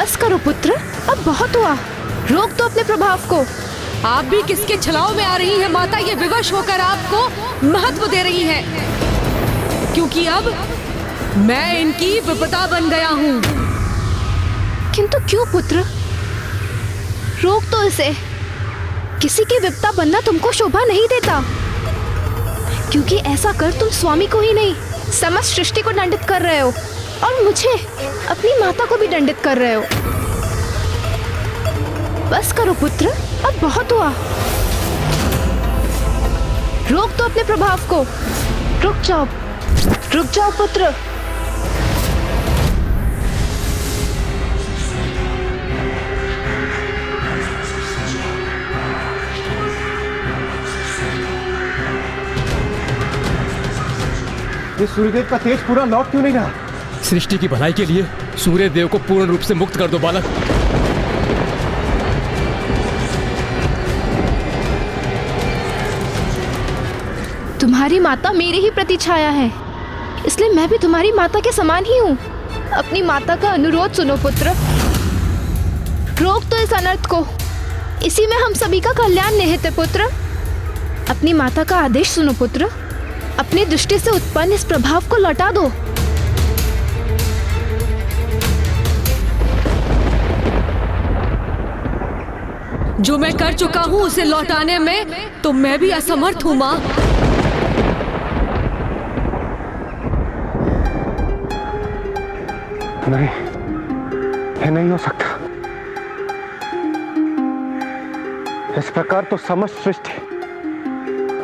बस करो पुत्र, अब बहुत हुआ। रोक दो अपने प्रभाव को। आप भी किसके छलाव में आ रही हैं माता? ये विवश होकर आपको महत्व दे रही हैं, क्योंकि अब मैं इनकी विपदा बन गया हूँ। किंतु क्यों पुत्र? रोक दो इसे। किसी की विपदा बनना तुमको शोभा नहीं देता, क्योंकि ऐसा कर तुम स्वामी को ही नहीं समस्त सृष्टि को दंडित कर रहे हो, और मुझे, अपनी माता को भी दंडित कर रहे हो। बस करो पुत्र, अब बहुत हुआ। रोक दो अपने प्रभाव को। रुक जाओ पुत्र। ये सूर्यदेव का तेज पूरा लौट क्यों नहीं रहा? सृष्टि की भलाई के लिए सूर्यदेव को पूर्ण रूप से मुक्त कर दो बालक। तुम्हारी माता मेरी ही प्रतिछाया है, इसलिए मैं भी तुम्हारी माता के समान ही हूँ। अपनी माता का अनुरोध सुनो पुत्र। रोक दो इस अनर्थ को। इसी में हम सभी का कल्याण निहित है पुत्र। अपनी माता का आदेश सुनो पुत्र। अपनी दृष्टि से उत्पन्न इस प्रभाव को लौटा दो। जो मैं कर चुका हूँ उसे लौटाने में तो मैं भी असमर्थ हूँ माँ। नहीं, ये नहीं हो सकता। इस प्रकार तो समस्त सृष्टि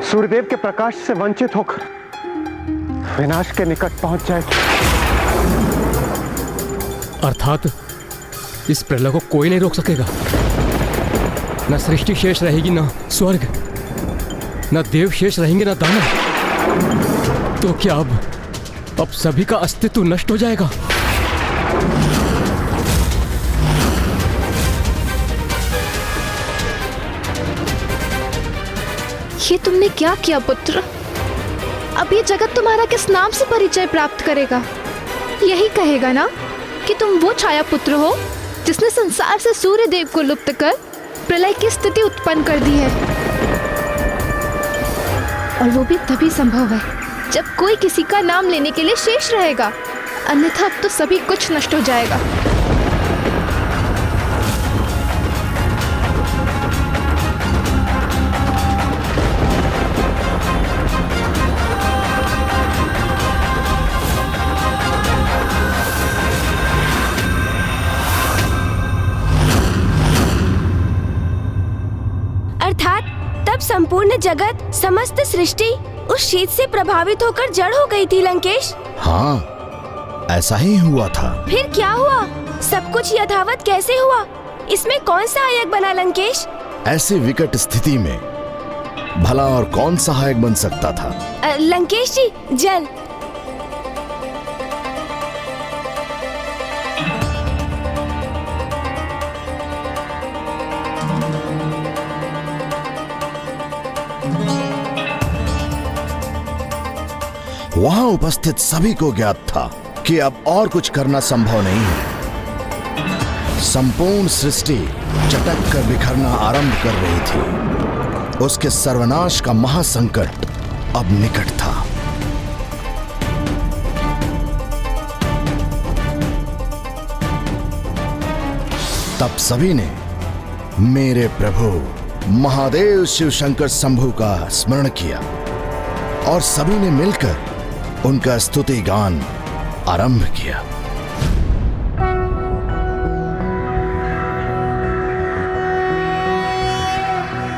सूर्यदेव के प्रकाश से वंचित होकर विनाश के निकट पहुंच जाएगी। अर्थात इस प्रलय को कोई नहीं रोक सकेगा। न सृष्टि शेष रहेगी, न स्वर्ग, न देव शेष रहेंगे, न दानव। तो क्या अब सभी का अस्तित्व नष्ट हो जाएगा? ये तुमने क्या किया पुत्र? अब ये जगत तुम्हारा किस नाम से परिचय प्राप्त करेगा? यही कहेगा ना कि तुम वो छाया पुत्र हो जिसने संसार से सूर्य देव को लुप्त कर प्रलय की स्थिति उत्पन्न कर दी है। और वो भी तभी संभव है जब कोई किसी का नाम लेने के लिए शेष रहेगा, अन्यथा अब तो सभी कुछ नष्ट हो जाएगा। संपूर्ण जगत, समस्त सृष्टि उस शीत से प्रभावित होकर जड़ हो गई थी लंकेश। हाँ, ऐसा ही हुआ था। फिर क्या हुआ? सब कुछ यथावत कैसे हुआ? इसमें कौन सहायक बना लंकेश? ऐसी विकट स्थिति में भला और कौन सहायक बन सकता था? लंकेश जी, जल। वहां उपस्थित सभी को ज्ञात था कि अब और कुछ करना संभव नहीं है। संपूर्ण सृष्टि चटक कर बिखरना आरंभ कर रही थी। उसके सर्वनाश का महासंकट अब निकट था। तब सभी ने मेरे प्रभु महादेव शिव शंकर शंभु का स्मरण किया और सभी ने मिलकर उनका स्तुति गान आरंभ किया।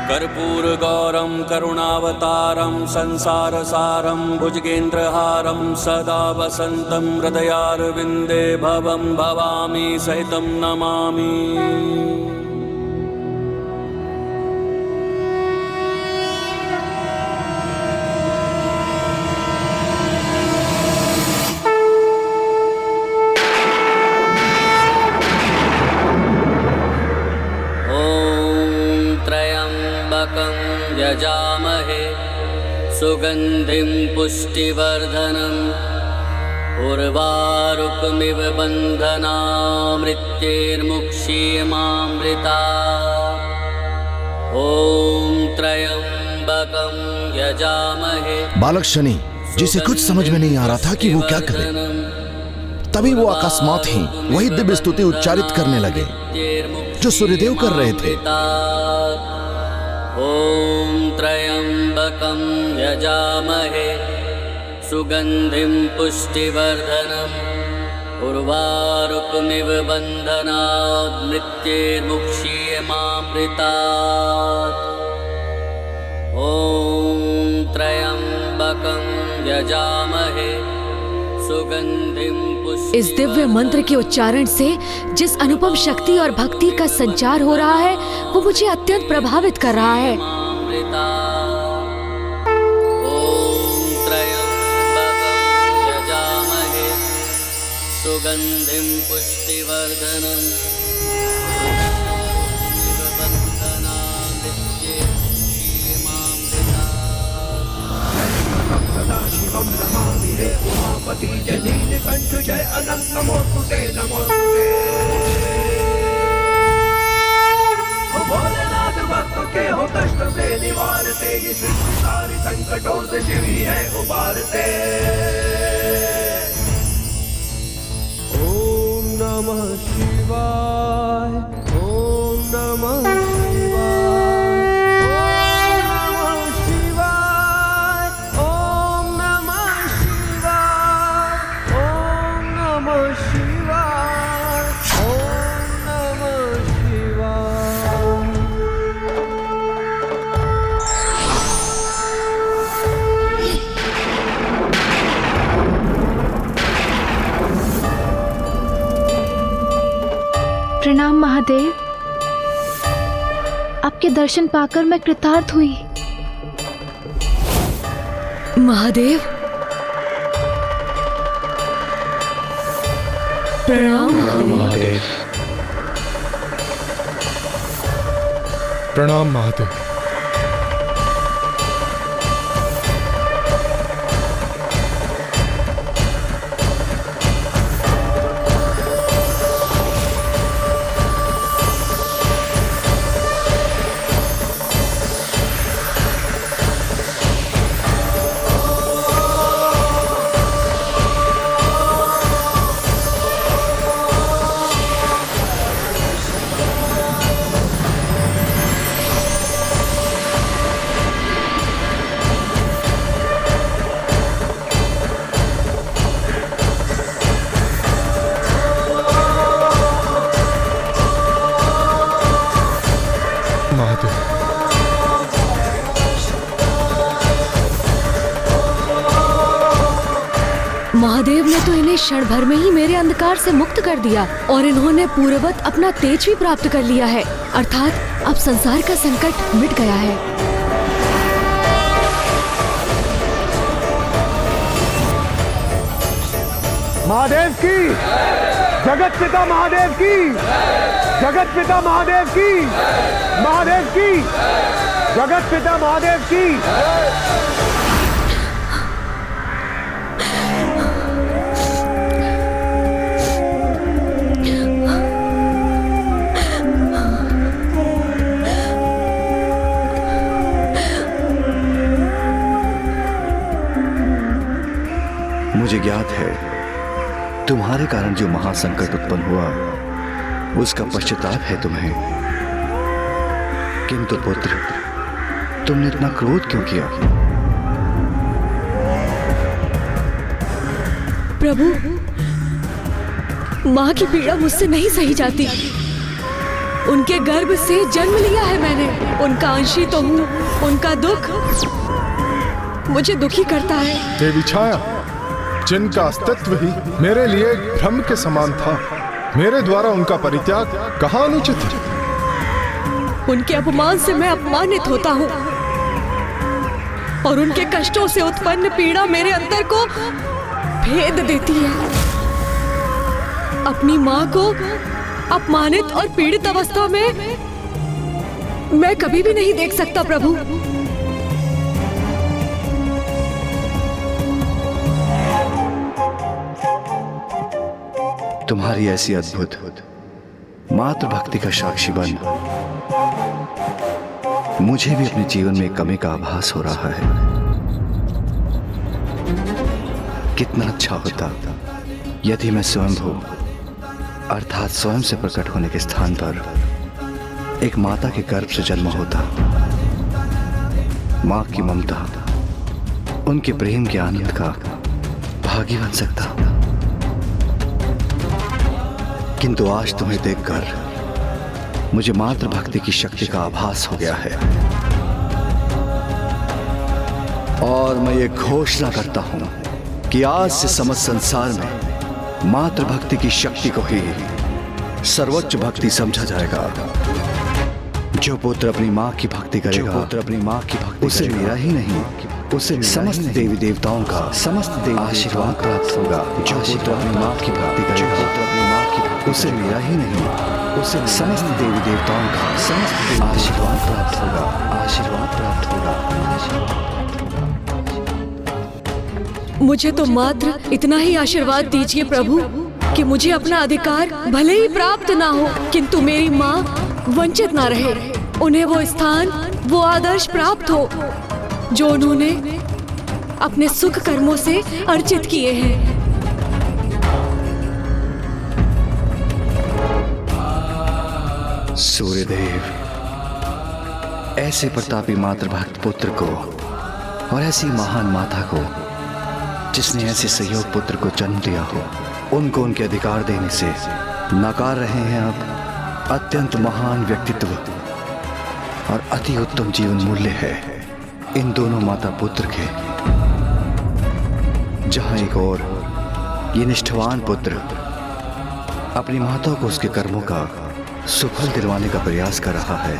कर्पूर गौरम करुणावतारम संसार सारम भुजगेंद्रहारम सदा वसंतम हृदयारविंदे भवम भवामी सहितम नमामि। यजामहे सुगंधिं पुष्टिवर्धनम् उर्वारुकमिव बन्धनामृत्यैर्मुक्षीयमामृता ॐ त्र्यम्बकं यजामहे। बालक शनि, जिसे कुछ समझ में नहीं आ रहा था कि वो क्या करे, तभी वो अकस्मात ही वही दिव्य स्तुति उच्चारित करने लगे जो सूर्यदेव कर रहे थे। ॐ त्र्यम्बकं यजामहे सुगन्धिं पुष्टिवर्धनम् उर्वारुकमिव बन्धनात् मृत्यैर्मुक्षीयमामृतात् ॐ त्र्यम्बकं यजामहे सुगन्धिं पुष्टिवर्धनम्। इस दिव्य मंत्र के उच्चारण से जिस अनुपम शक्ति और भक्ति का संचार हो रहा है वो मुझे अत्यंत प्रभावित कर रहा है। सुगन्धिं पुष्टिवर्धनम् शिवं नमामि रे उमापति जय नीलकंठ जय अनंत नमोस्तुते नमोस्तुते। हो भोलेनाथ भक्त के हो कष्ट से निवारते, ये सृष्टि सारी संकटों से शिव ही है उबारते। ओम नमः शिवाय, ओम नमः प्रणाम महादेव, आपके दर्शन पाकर मैं कृतार्थ हुई। महादेव प्रणाम। महादेव प्रणाम। महादेव महादेव ने तो इन्हें क्षण भर में ही मेरे अंधकार से मुक्त कर दिया और इन्होंने पूर्ववत अपना तेज भी प्राप्त कर लिया है, अर्थात अब संसार का संकट मिट गया है। महादेव की, जगत पिता महादेव की, जगत पिता महादेव की, महादेव की, जगत पिता महादेव की। मुझे ज्ञात है तुम्हारे कारण जो महासंकट उत्पन्न हुआ उसका पश्चाताप है तुम्हें, किंतु पुत्र तुमने इतना क्रोध क्यों किया? प्रभु, माँ की पीड़ा मुझसे नहीं सही जाती। उनके गर्भ से जन्म लिया है मैंने, उनका अंशी तो हूँ। उनका दुख मुझे दुखी करता है। देवी छाया, जिनका अस्तित्व ही मेरे लिए एक भ्रम के समान था, मेरे द्वारा उनका परित्याग कहाँ अनुचित है? उनके अपमान से मैं अपमानित होता हूँ और उनके कष्टों से उत्पन्न पीड़ा मेरे अंतर को भेद देती है। अपनी माँ को अपमानित और पीड़ित अवस्था में मैं कभी भी नहीं देख सकता प्रभु। तुम्हारी ऐसी अद्भुत मातृ भक्ति का साक्षी बन मुझे भी अपने जीवन में कमी का आभास हो रहा है। कितना अच्छा होता यदि मैं स्वयंभू अर्थात स्वयं से प्रकट होने के स्थान पर एक माता के गर्भ से जन्म होता। मां की ममता, उनके प्रेम के आनंद का भागी बन सकता। किंतु आज तुम्हें देखकर मुझे मातृ भक्ति की शक्ति का आभास हो गया है और मैं ये घोषणा करता हूं कि आज से समस्त संसार में मातृ भक्ति की शक्ति को ही सर्वोच्च भक्ति समझा जाएगा। जो पुत्र अपनी माँ की भक्ति करेगा, पुत्र अपनी माँ की भक्ति उसे मेरा ही नहीं, उसे समस्त देवी देवताओं का समस्त आशीर्वाद प्राप्त होगा। जो पुत्र अपनी माँ की भक्ति करेगा, पुत्र अपनी माँ की भक्ति उसे मेरा ही नहीं, उसे समस्त देवी देवताओं का समस्त आशीर्वाद प्राप्त होगा। आशीर्वाद प्राप्त होगा। मुझे तो मात्र इतना ही आशीर्वाद दीजिए प्रभु कि मुझे अपना अधिकार भले ही प्राप्त ना हो, किंतु मेरी माँ वंचित ना रहे। उन्हें वो स्थान, वो आदर्श प्राप्त हो जो उन्होंने अपने सुख कर्मों से अर्जित किए हैं। सूर्यदेव, ऐसे प्रतापी मातृभक्त पुत्र को और ऐसी महान माता को जिसने ऐसे सहयोग पुत्र को जन्म दिया हो, उनको उनके अधिकार देने से नकार रहे हैं अब अत्यंत महान व्यक्तित्व और अति उत्तम जीवन मूल्य है इन दोनों माता पुत्र के। जहां एक और ये निष्ठावान पुत्र अपनी माता को उसके कर्मों का सुफल दिलवाने का प्रयास कर रहा है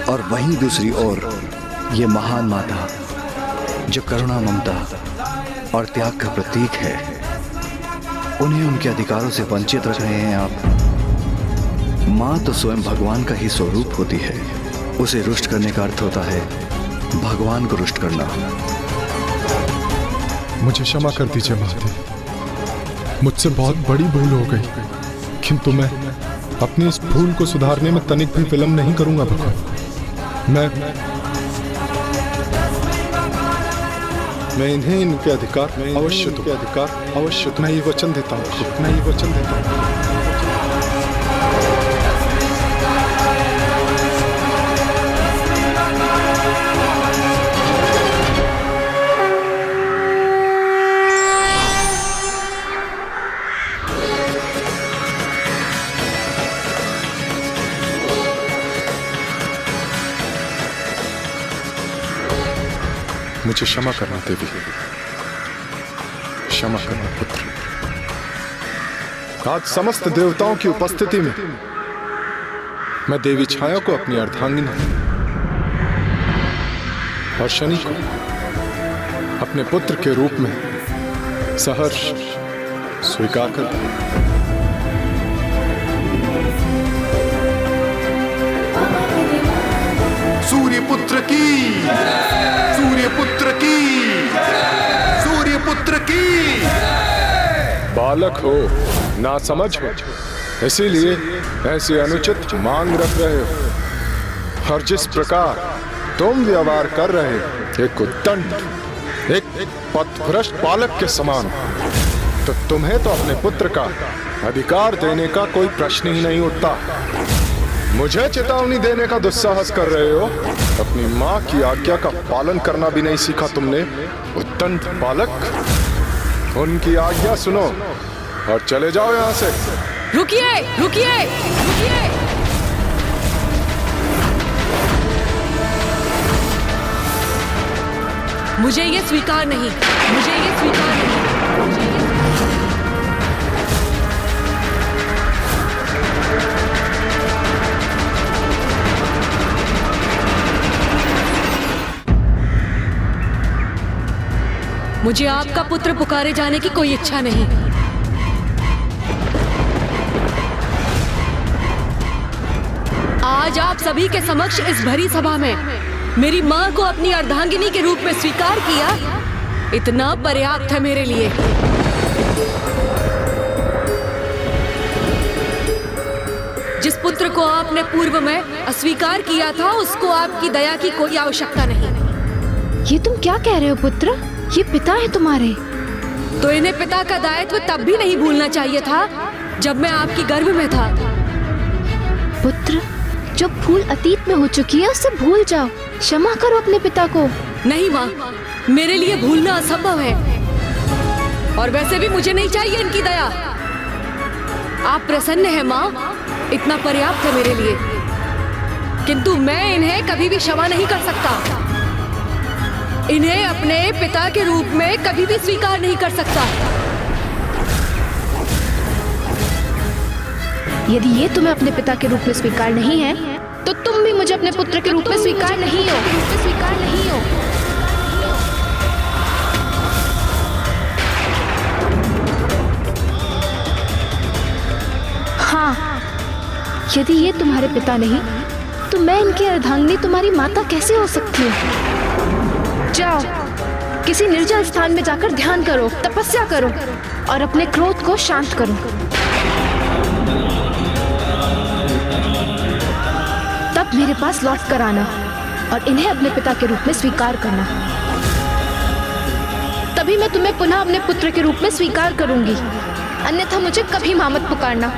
और वहीं दूसरी ओर ये महान माता जो करुणा, ममता और त्याग का प्रतीक है, उन्हें उनके अधिकारों से वंचित रख रहे हैं आप। माँ तो स्वयं भगवान का ही स्वरूप होती है, उसे रुष्ट करने का अर्थ होता है भगवान को रुष्ट करना। मुझे क्षमा कर दीजिए महादेव, मुझसे बहुत बड़ी भूल हो गई, किंतु मैं अपनी इस भूल को सुधारने में तनिक भी विलंब नहीं करूंगा भगवान। मैं इन्हें इनके अधिकार अवश्य मैं ये वचन देता हूँ। मुझे क्षमा करना देवी, क्षमा करना पुत्र। आज समस्त देवताओं की उपस्थिति में मैं देवी छाया को अपनी अर्धांगिनी और शनि को अपने पुत्र के रूप में सहर्ष स्वीकार करता हूं। सूर्यपुत्र की, सूर्यपुत्र की, सूर्यपुत्र की। बालक हो, ना समझ हो, इसीलिए ऐसी अनुचित मांग रख रहे हो। और जिस प्रकार तुम व्यवहार कर रहे हो एक उद्दंड, एक पथभ्रष्ट बालक के समान, तो तुम्हें तो अपने पुत्र का अधिकार देने का कोई प्रश्न ही नहीं उठता। मुझे चेतावनी देने का दुस्साहस कर रहे हो। अपनी माँ की आज्ञा का पालन करना भी नहीं सीखा तुमने, उद्दंड बालक। उनकी आज्ञा सुनो और चले जाओ यहाँ से। रुकिए, रुकिए, रुकिए। मुझे ये स्वीकार नहीं, मुझे ये स्वीकार नहीं। मुझे आपका पुत्र पुकारे जाने की कोई इच्छा नहीं। आज आप सभी के समक्ष इस भरी सभा में मेरी माँ को अपनी अर्धांगिनी के रूप में स्वीकार किया, इतना पर्याप्त है मेरे लिए। जिस पुत्र को आपने पूर्व में अस्वीकार किया था उसको आपकी दया की कोई आवश्यकता नहीं। ये तुम क्या कह रहे हो पुत्र? ये पिता है तुम्हारे। तो इन्हें पिता का दायित्व तब भी नहीं भूलना चाहिए था जब मैं आपकी गर्भ में था। पुत्र, जो भूल अतीत में हो चुकी है उसे भूल जाओ। क्षमा करो अपने पिता को। नहीं माँ, मेरे लिए भूलना असंभव है और वैसे भी मुझे नहीं चाहिए इनकी दया। आप प्रसन्न हैं माँ, इतना पर्याप्त है मेरे लिए, किंतु मैं इन्हें कभी भी क्षमा नहीं कर सकता। इन्हें अपने पिता के रूप में कभी भी स्वीकार नहीं कर सकता। यदि ये तुम्हें अपने पिता के रूप में स्वीकार नहीं है तो तुम भी मुझे अपने पुत्र के रूप में स्वीकार नहीं हो। हाँ, यदि ये तुम्हारे पिता नहीं तो मैं इनकी अर्धांगिनी तुम्हारी माता कैसे हो सकती हूँ? जाओ, किसी निर्जल स्थान में जाकर ध्यान करो, तपस्या करो और अपने क्रोध को शांत करो। तब मेरे पास लौट कर आना और इन्हें अपने पिता के रूप में स्वीकार करना। तभी मैं तुम्हें पुनः अपने पुत्र के रूप में स्वीकार करूंगी, अन्यथा मुझे कभी मां मत पुकारना।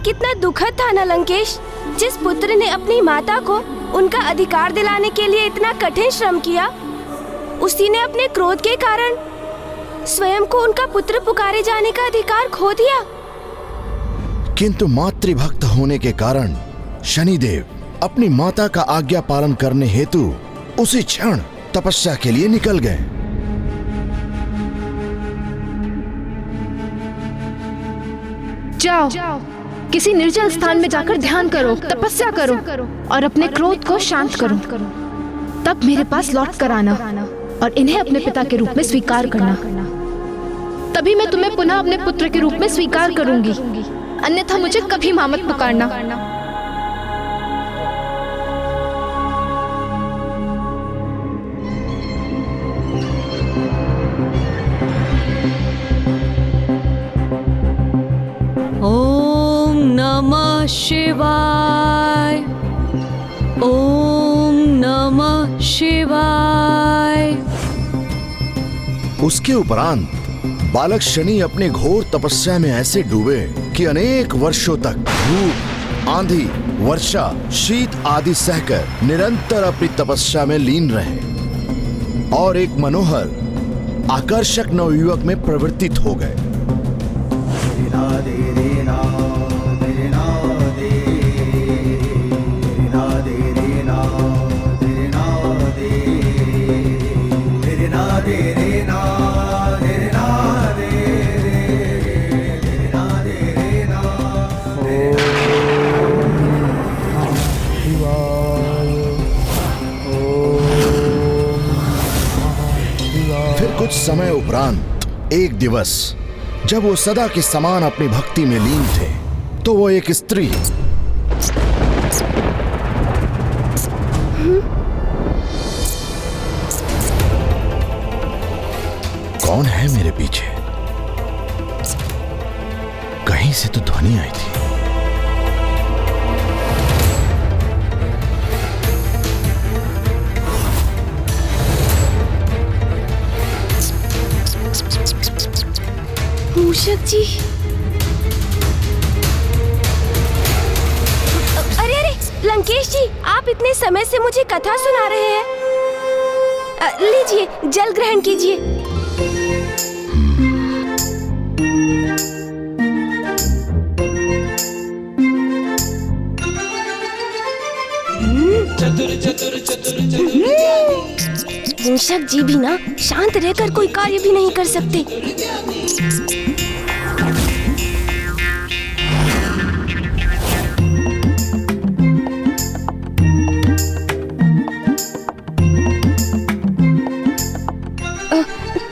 कितना दुखद था ना लंकेश, जिस पुत्र ने अपनी माता को उनका अधिकार दिलाने के लिए इतना कठिन श्रम किया, उसी ने अपने क्रोध के कारण स्वयं को उनका पुत्र पुकारे जाने का अधिकार खो दिया। किंतु मातृभक्त होने के कारण शनिदेव अपनी माता का आज्ञा पालन करने हेतु उसी क्षण तपस्या के लिए निकल गए। जाओ, किसी निर्जल स्थान में जाकर ध्यान करो, तपस्या करो और अपने क्रोध को शांत करो। तब मेरे पास लौट कर आना और इन्हें अपने पिता के रूप में स्वीकार करना। तभी मैं तुम्हें पुनः अपने पुत्र के रूप में स्वीकार करूंगी, अन्यथा मुझे कभी मां मत पुकारना। ओम नमः शिवाय, ओम नमः शिवाय। उसके उपरांत बालक शनि अपने घोर तपस्या में ऐसे डूबे कि अनेक वर्षों तक धूप, आंधी, वर्षा, शीत आदि सहकर निरंतर अपनी तपस्या में लीन रहे और एक मनोहर आकर्षक नवयुवक में परिवर्तित हो गए। फिर कुछ समय उपरांत एक दिवस जब वो सदा के समान अपनी भक्ति में लीन थे, तो वो एक स्त्री कौन है मेरे पीछे? कहीं से तो ध्वनि आई थी। मूषक जी, अरे लंकेश जी, आप इतने समय से मुझे कथा सुना रहे हैं। लीजिए, जल ग्रहण कीजिए। मूषक जी भी ना शांत रहकर कोई कार्य भी नहीं कर सकते।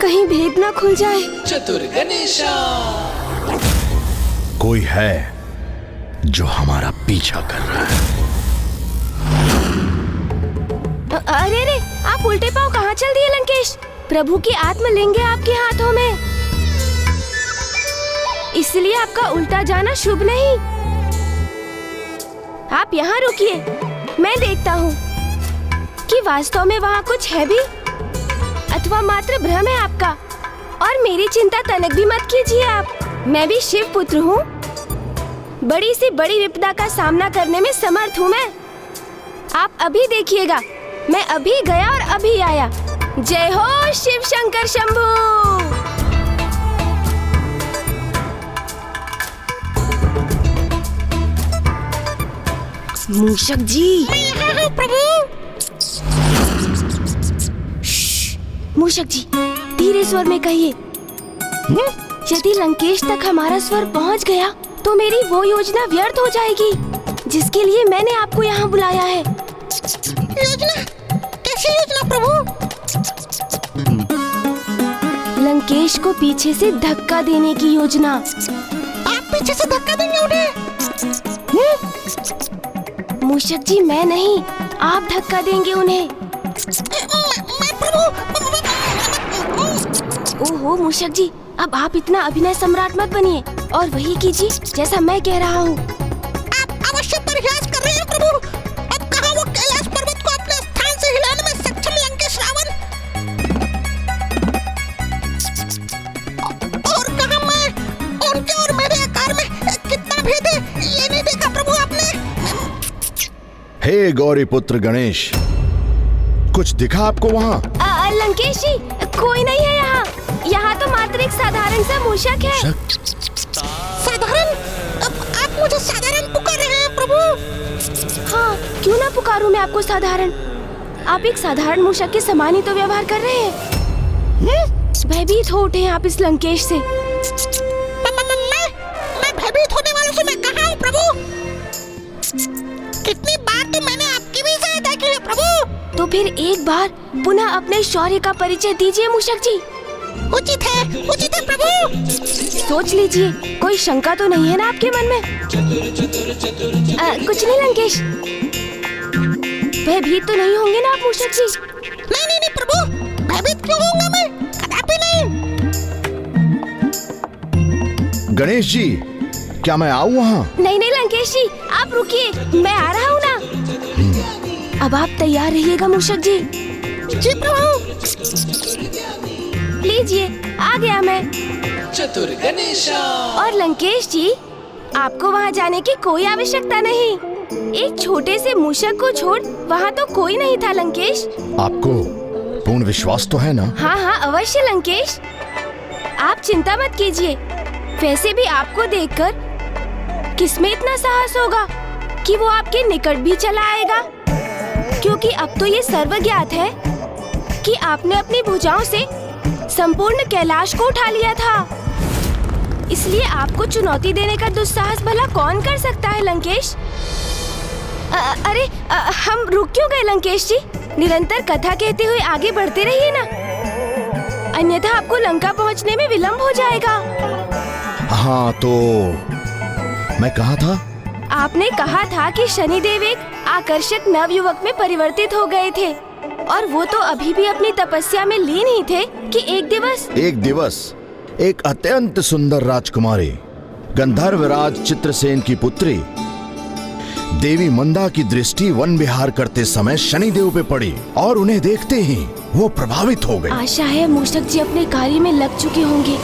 कहीं भेद ना खुल जाए। चतुर गणेशा। कोई है जो हमारा पीछा कर रहा है। अरे रे, आप उल्टे पांव कहाँ चल दिए लंकेश? प्रभु की आत्मलिंग है आपके हाथों में, इसलिए आपका उल्टा जाना शुभ नहीं। आप यहाँ रुकिए, मैं देखता हूँ कि वास्तव में वहाँ कुछ है भी अथवा मात्र भ्रम है आपका। और मेरी चिंता तनक भी मत कीजिए आप। मैं भी शिव पुत्र हूँ, बड़ी से बड़ी विपदा का सामना करने में समर्थ हूँ मैं। आप अभी देखिएगा, मैं अभी गया और अभी आया। जय हो शिव शंकर शंभू। मूषक जी। प्रभु। मूषक जी, धीरे स्वर में कहिए। यदि लंकेश तक हमारा स्वर पहुंच गया तो मेरी वो योजना व्यर्थ हो जाएगी जिसके लिए मैंने आपको यहाँ बुलाया है। योजना? कैसी योजना प्रभु? लंकेश को पीछे से धक्का देने की योजना। आप पीछे से धक्का देंगे उन्हें? मूषक जी, मैं नहीं, आप धक्का देंगे उन्हें। मैं प्रभु। ओहो मूषक जी, अब आप इतना अभिनय सम्राट मत बनिए और वही कीजिए जैसा मैं कह रहा हूँ। आप अवश्य प्रयास कर रहे हैं प्रभु। अब कहाँ वो कैलाश पर्वत को अपने स्थान से हिलाने में सक्षम लंकेश रावण, और कहाँ मैं उनके और मेरे आकार में कितना भेद है ये नहीं देखा प्रभु आपने? हे गौरी पुत्र गणेश, कुछ दिखा आपको वहाँ? लंकेश जी, कोई नहीं है यहाँ। यहाँ तो मात्र एक साधारण सा मूषक है। साधारण? आप मुझे साधारण पुकार रहे हैं प्रभु? हाँ, क्यों ना पुकारूं मैं आपको साधारण। आप एक साधारण मूषक के समान ही तो व्यवहार कर रहे हैं। भयभीत हो उठे हैं आप इस लंकेश से। मैं भयभीत होने वालों से मैं कहाँ हूँ प्रभु? कितनी बार तो मैंने आपकी भी सहायता की है प्रभु। तो फिर एक बार पुनः अपने शौर्य का परिचय दीजिए मूषक जी। उचित है प्रभु। सोच लीजिए, कोई शंका तो नहीं है ना आपके मन में? कुछ नहीं लंकेश, भयभीत तो नहीं होंगे ना आप मूषक जी? नहीं प्रभु, भयभीत क्यों होऊंगा मैं? कदापि नहीं। गणेश जी, क्या मैं आऊँ वहाँ? नहीं लंकेश जी, आप रुकिए, मैं आ रहा हूँ ना। अब आप तैयार रहिएगा मूषक जी। जी प्रभु। लीजिए, आ गया मैं। चतुर गणेशा। और लंकेश जी, आपको वहाँ जाने की कोई आवश्यकता नहीं। एक छोटे से मूषक को छोड़ वहाँ तो कोई नहीं था लंकेश। आपको पूर्ण विश्वास तो है ना? हाँ, अवश्य लंकेश, आप चिंता मत कीजिए। वैसे भी आपको देखकर किसमें इतना साहस होगा कि वो आपके निकट भी चला आएगा, क्योंकि अब तो ये सर्वज्ञात है कि आपने अपनी भुजाओं से संपूर्ण कैलाश को उठा लिया था। इसलिए आपको चुनौती देने का दुस्साहस भला कौन कर सकता है लंकेश? अरे हम रुक क्यों गए लंकेश जी? निरंतर कथा कहते हुए आगे बढ़ते रहिए ना, अन्यथा आपको लंका पहुंचने में विलंब हो जाएगा। हाँ, तो मैं कहाँ था? आपने कहा था कि शनिदेव एक आकर्षक नवयुवक में परिवर्तित हो गए थे, और वो तो अभी भी अपनी तपस्या में लीन ही थे कि एक दिवस एक अत्यंत सुंदर राजकुमारी गंधर्वराज चित्रसेन की पुत्री देवी मंदा की दृष्टि वन विहार करते समय शनिदेव पे पड़ी और उन्हें देखते ही वो प्रभावित हो गए। आशा है मूषक जी अपने कार्य में लग चुके होंगे।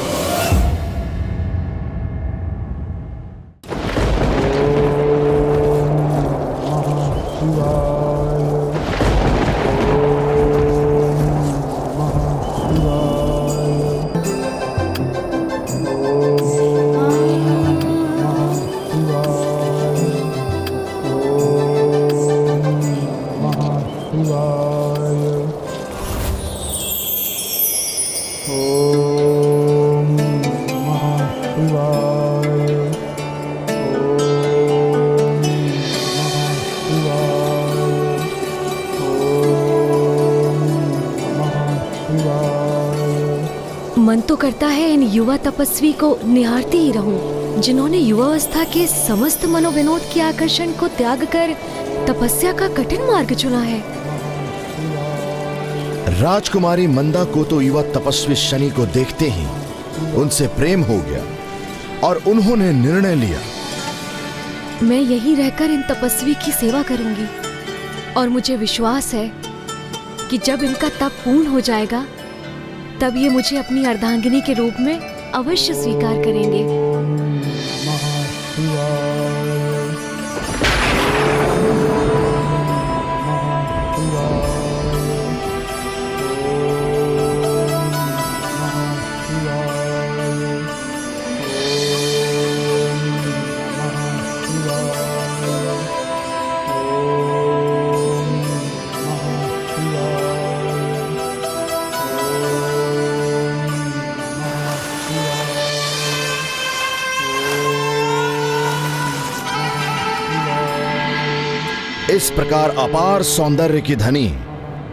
मन तो करता है इन युवा तपस्वी को निहारती ही रहूं, जिन्होंने युवावस्था के समस्त मनोविनोद के आकर्षण को त्याग कर तपस्या का कठिन मार्ग चुना है। राजकुमारी मंदा को तो युवा तपस्वी शनि को देखते ही उनसे प्रेम हो गया और उन्होंने निर्णय लिया, मैं यहीं रहकर इन तपस्वी की सेवा करूंगी और मुझे विश्वास है कि जब इनका तप पूर्ण हो जाएगा तब ये मुझे अपनी अर्धांगिनी के रूप में अवश्य स्वीकार करेंगे। इस प्रकार अपार सौंदर्य की धनी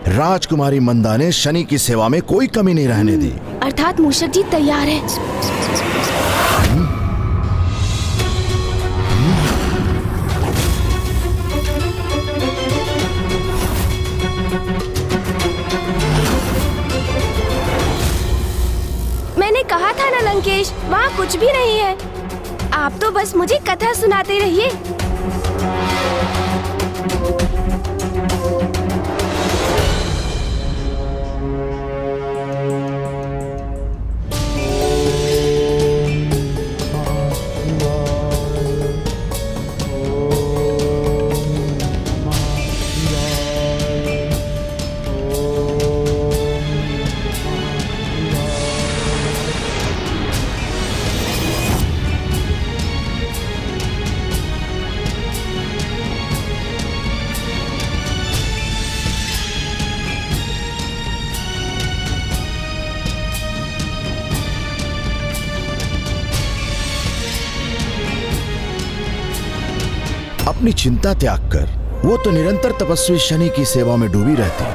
राजकुमारी मंदा ने शनि की सेवा में कोई कमी नहीं रहने दी। अर्थात मूषक जी तैयार है। मैंने कहा था ना लंकेश, वहाँ कुछ भी नहीं है। आप तो बस मुझे कथा सुनाते रहिए। अपनी चिंता त्याग कर वो तो निरंतर तपस्वी शनि की सेवा में डूबी रहती।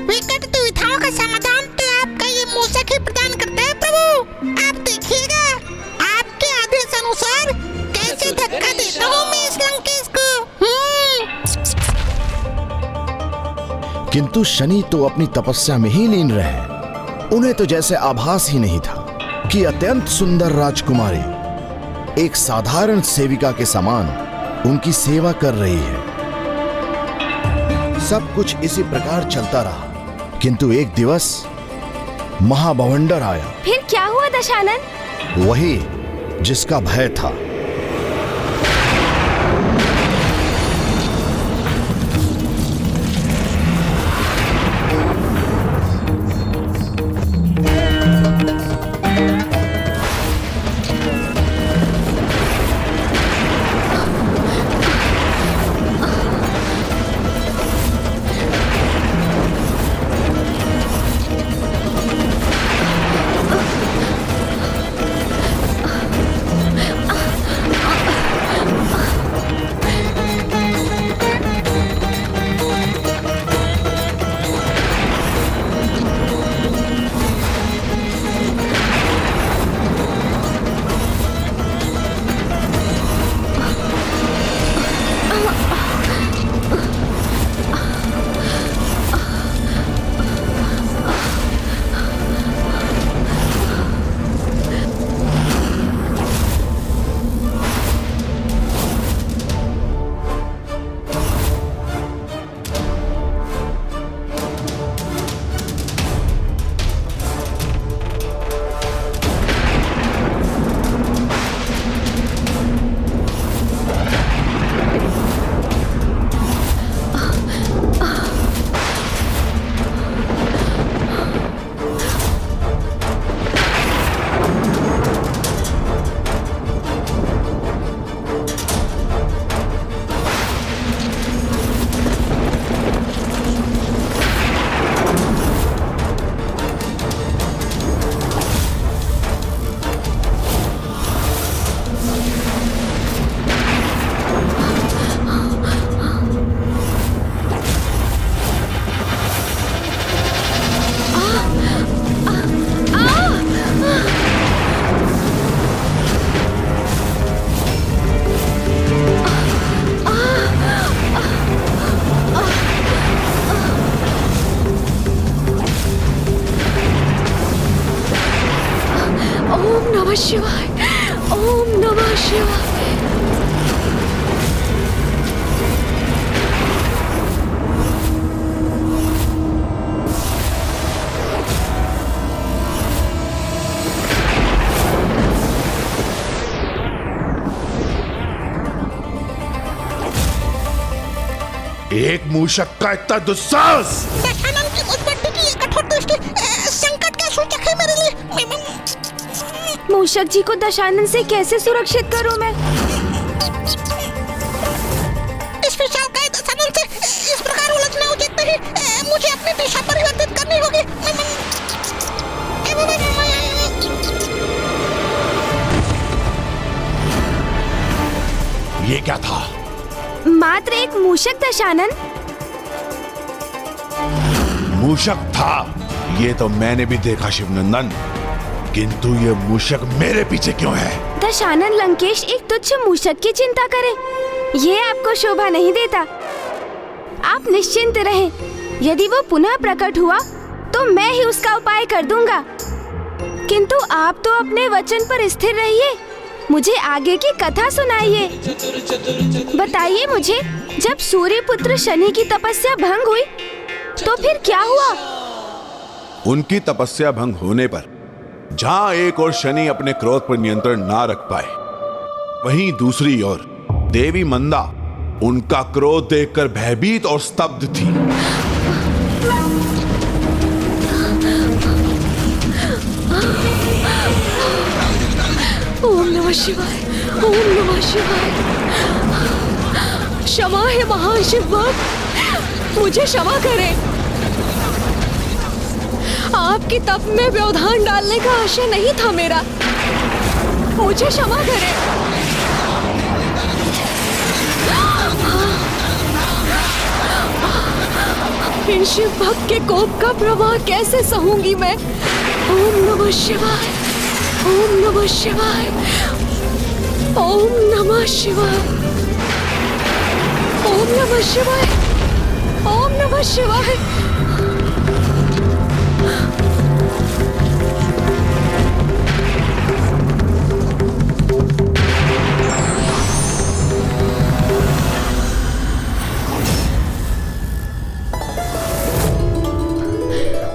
विकट दुविधाओं का समाधान तो आपका ये मूषक ही प्रदान करता है प्रभु। आप देखिएगा आपके आदेश अनुसार कैसे धक्का देता हूँ मैं इस लंकेश को। किंतु शनि तो अपनी तपस्या में ही लीन रहे। उन्हें तो जैसे आभास ही नहीं था कि अत्यंत सुंदर राजकुमारी एक साधारण सेविका के समान उनकी सेवा कर रही है। सब कुछ इसी प्रकार चलता रहा, किंतु एक दिवस महाबवंडर आया। फिर क्या हुआ दशानन? वही जिसका भय था। शिवाय। ओम नमः शिवाय। एक मूषक का इतना दुस्साहस! दशानन की उस बट्टी की कठोर दृष्टि संकट का सूचक है मेरे लिए। मूषक जी को दशानन से कैसे सुरक्षित करूं मैं? इस विशालकाय दशानन से इस प्रकार उलझना उचित नहीं। मुझे अपनी दिशा परिवर्तित करनी होगी। ये क्या था? मात्र एक मूषक दशानन। मूषक था, ये तो मैंने भी देखा शिवनंदन, किंतु ये मूषक मेरे पीछे क्यों है? दशानन लंकेश एक तुच्छ मूषक की चिंता करे, ये आपको शोभा नहीं देता। आप निश्चिंत रहें, यदि वो पुनः प्रकट हुआ तो मैं ही उसका उपाय कर दूंगा। किंतु आप तो अपने वचन पर स्थिर रहिए, मुझे आगे की कथा सुनाइए। बताइए मुझे, जब सूर्य पुत्र शनि की तपस्या भंग हुई तो फिर क्या हुआ? उनकी तपस्या भंग होने पर जहां एक और शनि अपने क्रोध पर नियंत्रण ना रख पाए, वहीं दूसरी ओर देवी मंदा उनका क्रोध देखकर भयभीत और स्तब्ध थी। ओम नमः शिवाय। ओम नमः शिवाय। क्षमा है महान शिव भक्त, मुझे क्षमा करें। आपकी तप में व्यवधान डालने का आशय नहीं था मेरा, मुझे क्षमा करें। इन शिव भक्त के कोप का प्रवाह कैसे सहूंगी मैं। ओम नमः शिवाय। ओम नमः शिवाय। ओम नमः शिवाय। ओम नमः शिवाय। ओम नमः शिवाय।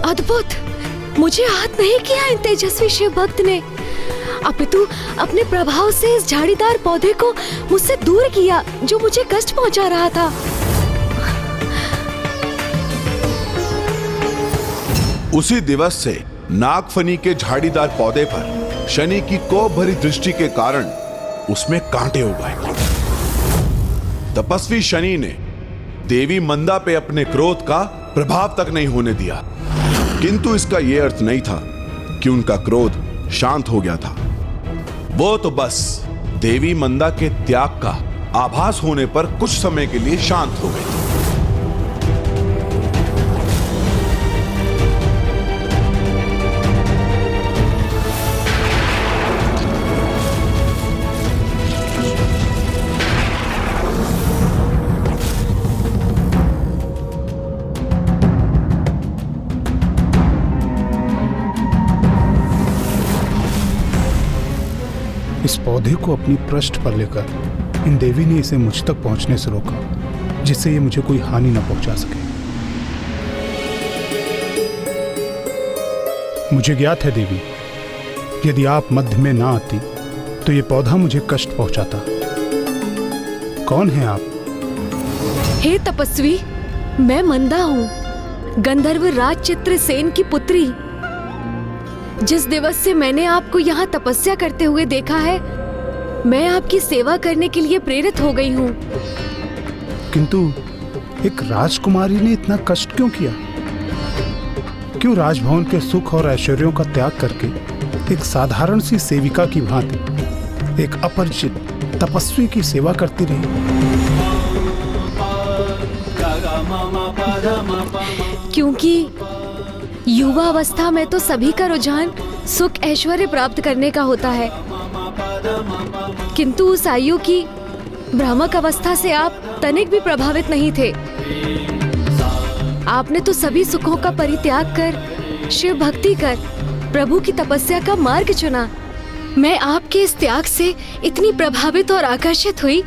अद्भुत, मुझे आहत नहीं किया इन तेजस्वी शिव भक्त ने, अपितु अपने प्रभाव से इस झाड़ीदार पौधे को मुझसे दूर किया जो मुझे कष्ट पहुंचा रहा था। उसी दिवस से नागफनी के झाड़ीदार पौधे पर शनि की कोप भरी दृष्टि के कारण उसमें कांटे हो गए। तपस्वी शनि ने देवी मंदा पे अपने क्रोध का प्रभाव तक नहीं होने दिया, किंतु इसका यह अर्थ नहीं था कि उनका क्रोध शांत हो गया था। वो तो बस देवी मंदा के त्याग का आभास होने पर कुछ समय के लिए शांत हो गई। इस पौधे को अपनी पृष्ठ पर लेकर इन देवी ने इसे मुझ तक पहुंचने से रोका, जिससे ये मुझे कोई हानि न पहुंचा सके। मुझे ज्ञात है देवी, यदि आप मध्य में ना आती तो ये पौधा मुझे कष्ट पहुंचाता। कौन है आप? हे तपस्वी, मैं मंदा हूँ, गंधर्व राज चित्रसेन की पुत्री। जिस दिवस से मैंने आपको यहाँ तपस्या करते हुए देखा है, मैं आपकी सेवा करने के लिए प्रेरित हो गई हूँ। किंतु एक राजकुमारी ने इतना कष्ट क्यों किया? क्यों राजभवन के सुख और ऐश्वर्यों का त्याग करके एक साधारण सी सेविका की भांति एक अपरिचित तपस्वी की सेवा करती रही? क्योंकि युवावस्था में तो सभी का रुझान सुख ऐश्वर्य प्राप्त करने का होता है, किंतु उस आयु की भ्रामक अवस्था से आप तनिक भी प्रभावित नहीं थे। आपने तो सभी सुखों का परित्याग कर शिव भक्ति कर प्रभु की तपस्या का मार्ग चुना। मैं आपके इस त्याग से इतनी प्रभावित और आकर्षित हुई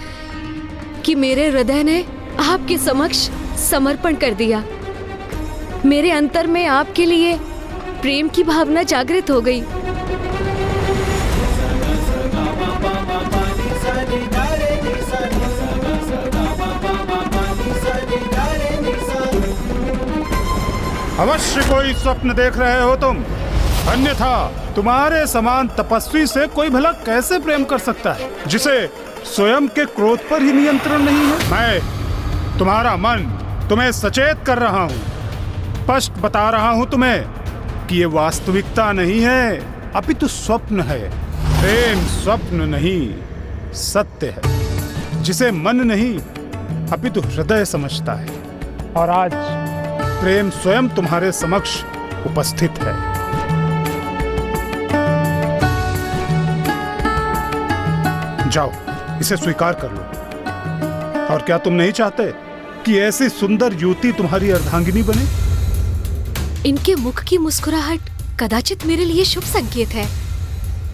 कि मेरे हृदय ने आपके समक्ष समर्पण कर दिया। मेरे अंतर में आपके लिए प्रेम की भावना जागृत हो गई। अवश्य कोई स्वप्न देख रहे हो तुम, अन्यथा तुम्हारे समान तपस्वी से कोई भला कैसे प्रेम कर सकता है जिसे स्वयं के क्रोध पर ही नियंत्रण नहीं है। मैं तुम्हारा मन तुम्हें सचेत कर रहा हूँ, स्पष्ट बता रहा हूँ तुम्हें कि ये वास्तविकता नहीं है, अपितु स्वप्न है। प्रेम स्वप्न नहीं सत्य है, जिसे मन नहीं अपितु हृदय समझता है। और आज प्रेम स्वयं तुम्हारे समक्ष उपस्थित है। जाओ, इसे स्वीकार कर लो। और क्या तुम नहीं चाहते कि ऐसी सुंदर युवती तुम्हारी अर्धांगिनी बने? इनके मुख की मुस्कुराहट कदाचित मेरे लिए शुभ संकेत है।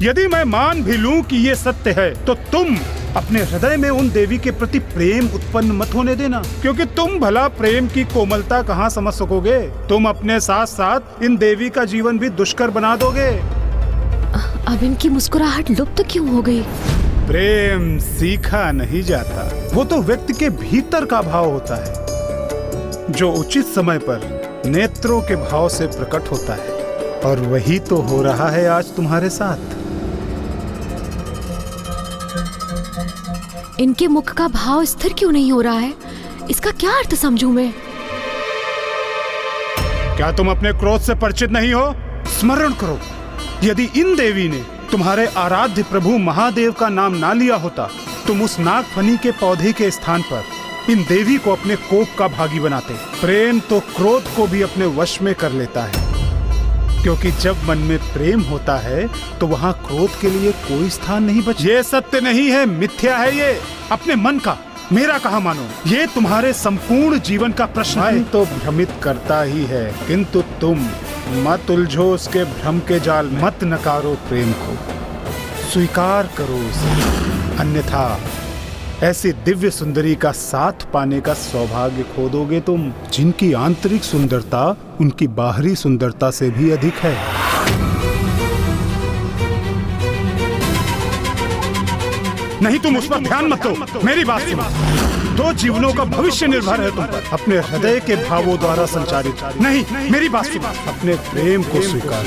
यदि मैं मान भी लूं कि ये सत्य है, तो तुम अपने हृदय में उन देवी के प्रति प्रेम उत्पन्न मत होने देना, क्योंकि तुम भला प्रेम की कोमलता कहाँ समझ सकोगे। तुम अपने साथ साथ इन देवी का जीवन भी दुष्कर बना दोगे। अब इनकी मुस्कुराहट लुप्त क्यों हो गई? प्रेम सीखा नहीं जाता, वो तो व्यक्ति के भीतर का भाव होता है, जो उचित समय पर नेत्रों के भाव से प्रकट होता है। और वही तो हो रहा है आज तुम्हारे साथ। इनके मुख का भाव स्थिर क्यों नहीं हो रहा है? इसका क्या अर्थ समझूं मैं? क्या तुम अपने क्रोध से परिचित नहीं हो? स्मरण करो, यदि इन देवी ने तुम्हारे आराध्य प्रभु महादेव का नाम ना लिया होता, तुम उस नागफनी के पौधे के स्थान पर इन देवी को अपने कोप का भागी बनाते। प्रेम तो क्रोध को भी अपने वश में कर लेता है, क्योंकि जब मन में प्रेम होता है तो वहाँ क्रोध के लिए कोई स्थान नहीं बचा। ये सत्य नहीं है, मिथ्या है ये अपने मन का। मेरा कहा मानो, ये तुम्हारे संपूर्ण जीवन का प्रश्न है। तो भ्रमित करता ही है, किंतु तुम मत उलझो उसके भ्रम के जाल में। मत नकारो प्रेम को, स्वीकार करो उसे, अन्यथा ऐसी दिव्य सुंदरी का साथ पाने का सौभाग्य खो दोगे तुम, जिनकी आंतरिक सुंदरता उनकी बाहरी सुंदरता से भी अधिक है। नहीं, तुम उस पर ध्यान मत दो, मेरी बात सुनो। दो जीवनों का भविष्य निर्भर है तुम पर, अपने हृदय के भावों द्वारा संचालित। नहीं, मेरी बात सुनो, अपने प्रेम को स्वीकार,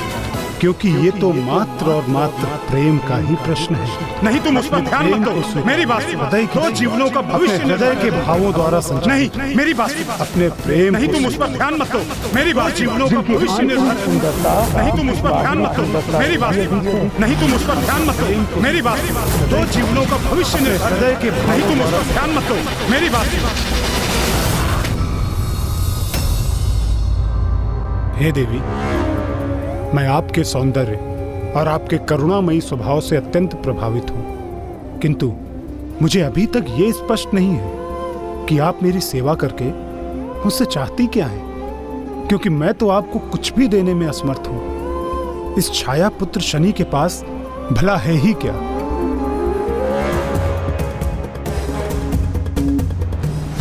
क्योंकि ये तो मात्र और मात्र प्रेम का ही प्रश्न है। नहीं, तुम उस पर ध्यान मत दो, मेरी बात सुनो। दो जीवनों का भविष्य हृदय के भावों द्वारा संचालित। नहीं, मेरी बात सुनो, अपने प्रेम। नहीं, तुम उस पर ध्यान मत दो, मेरी बात। जीवनों का भविष्य निर्भर है। नहीं, तुम उस पर ध्यान मत दो, मेरी बात। नहीं, तुम उस पर ध्यान मत दो, मेरी बात। दो जीवनों का भविष्य निर्भर हृदय के। नहीं, तुम उस पर ध्यान मत दो, मेरी बात। हे देवी, मैं आपके सौंदर्य और आपके करुणामयी स्वभाव से अत्यंत प्रभावित हूँ, किंतु मुझे अभी तक ये स्पष्ट नहीं है कि आप मेरी सेवा करके मुझसे चाहती क्या है, क्योंकि मैं तो आपको कुछ भी देने में असमर्थ हूँ। इस छाया पुत्र शनि के पास भला है ही क्या?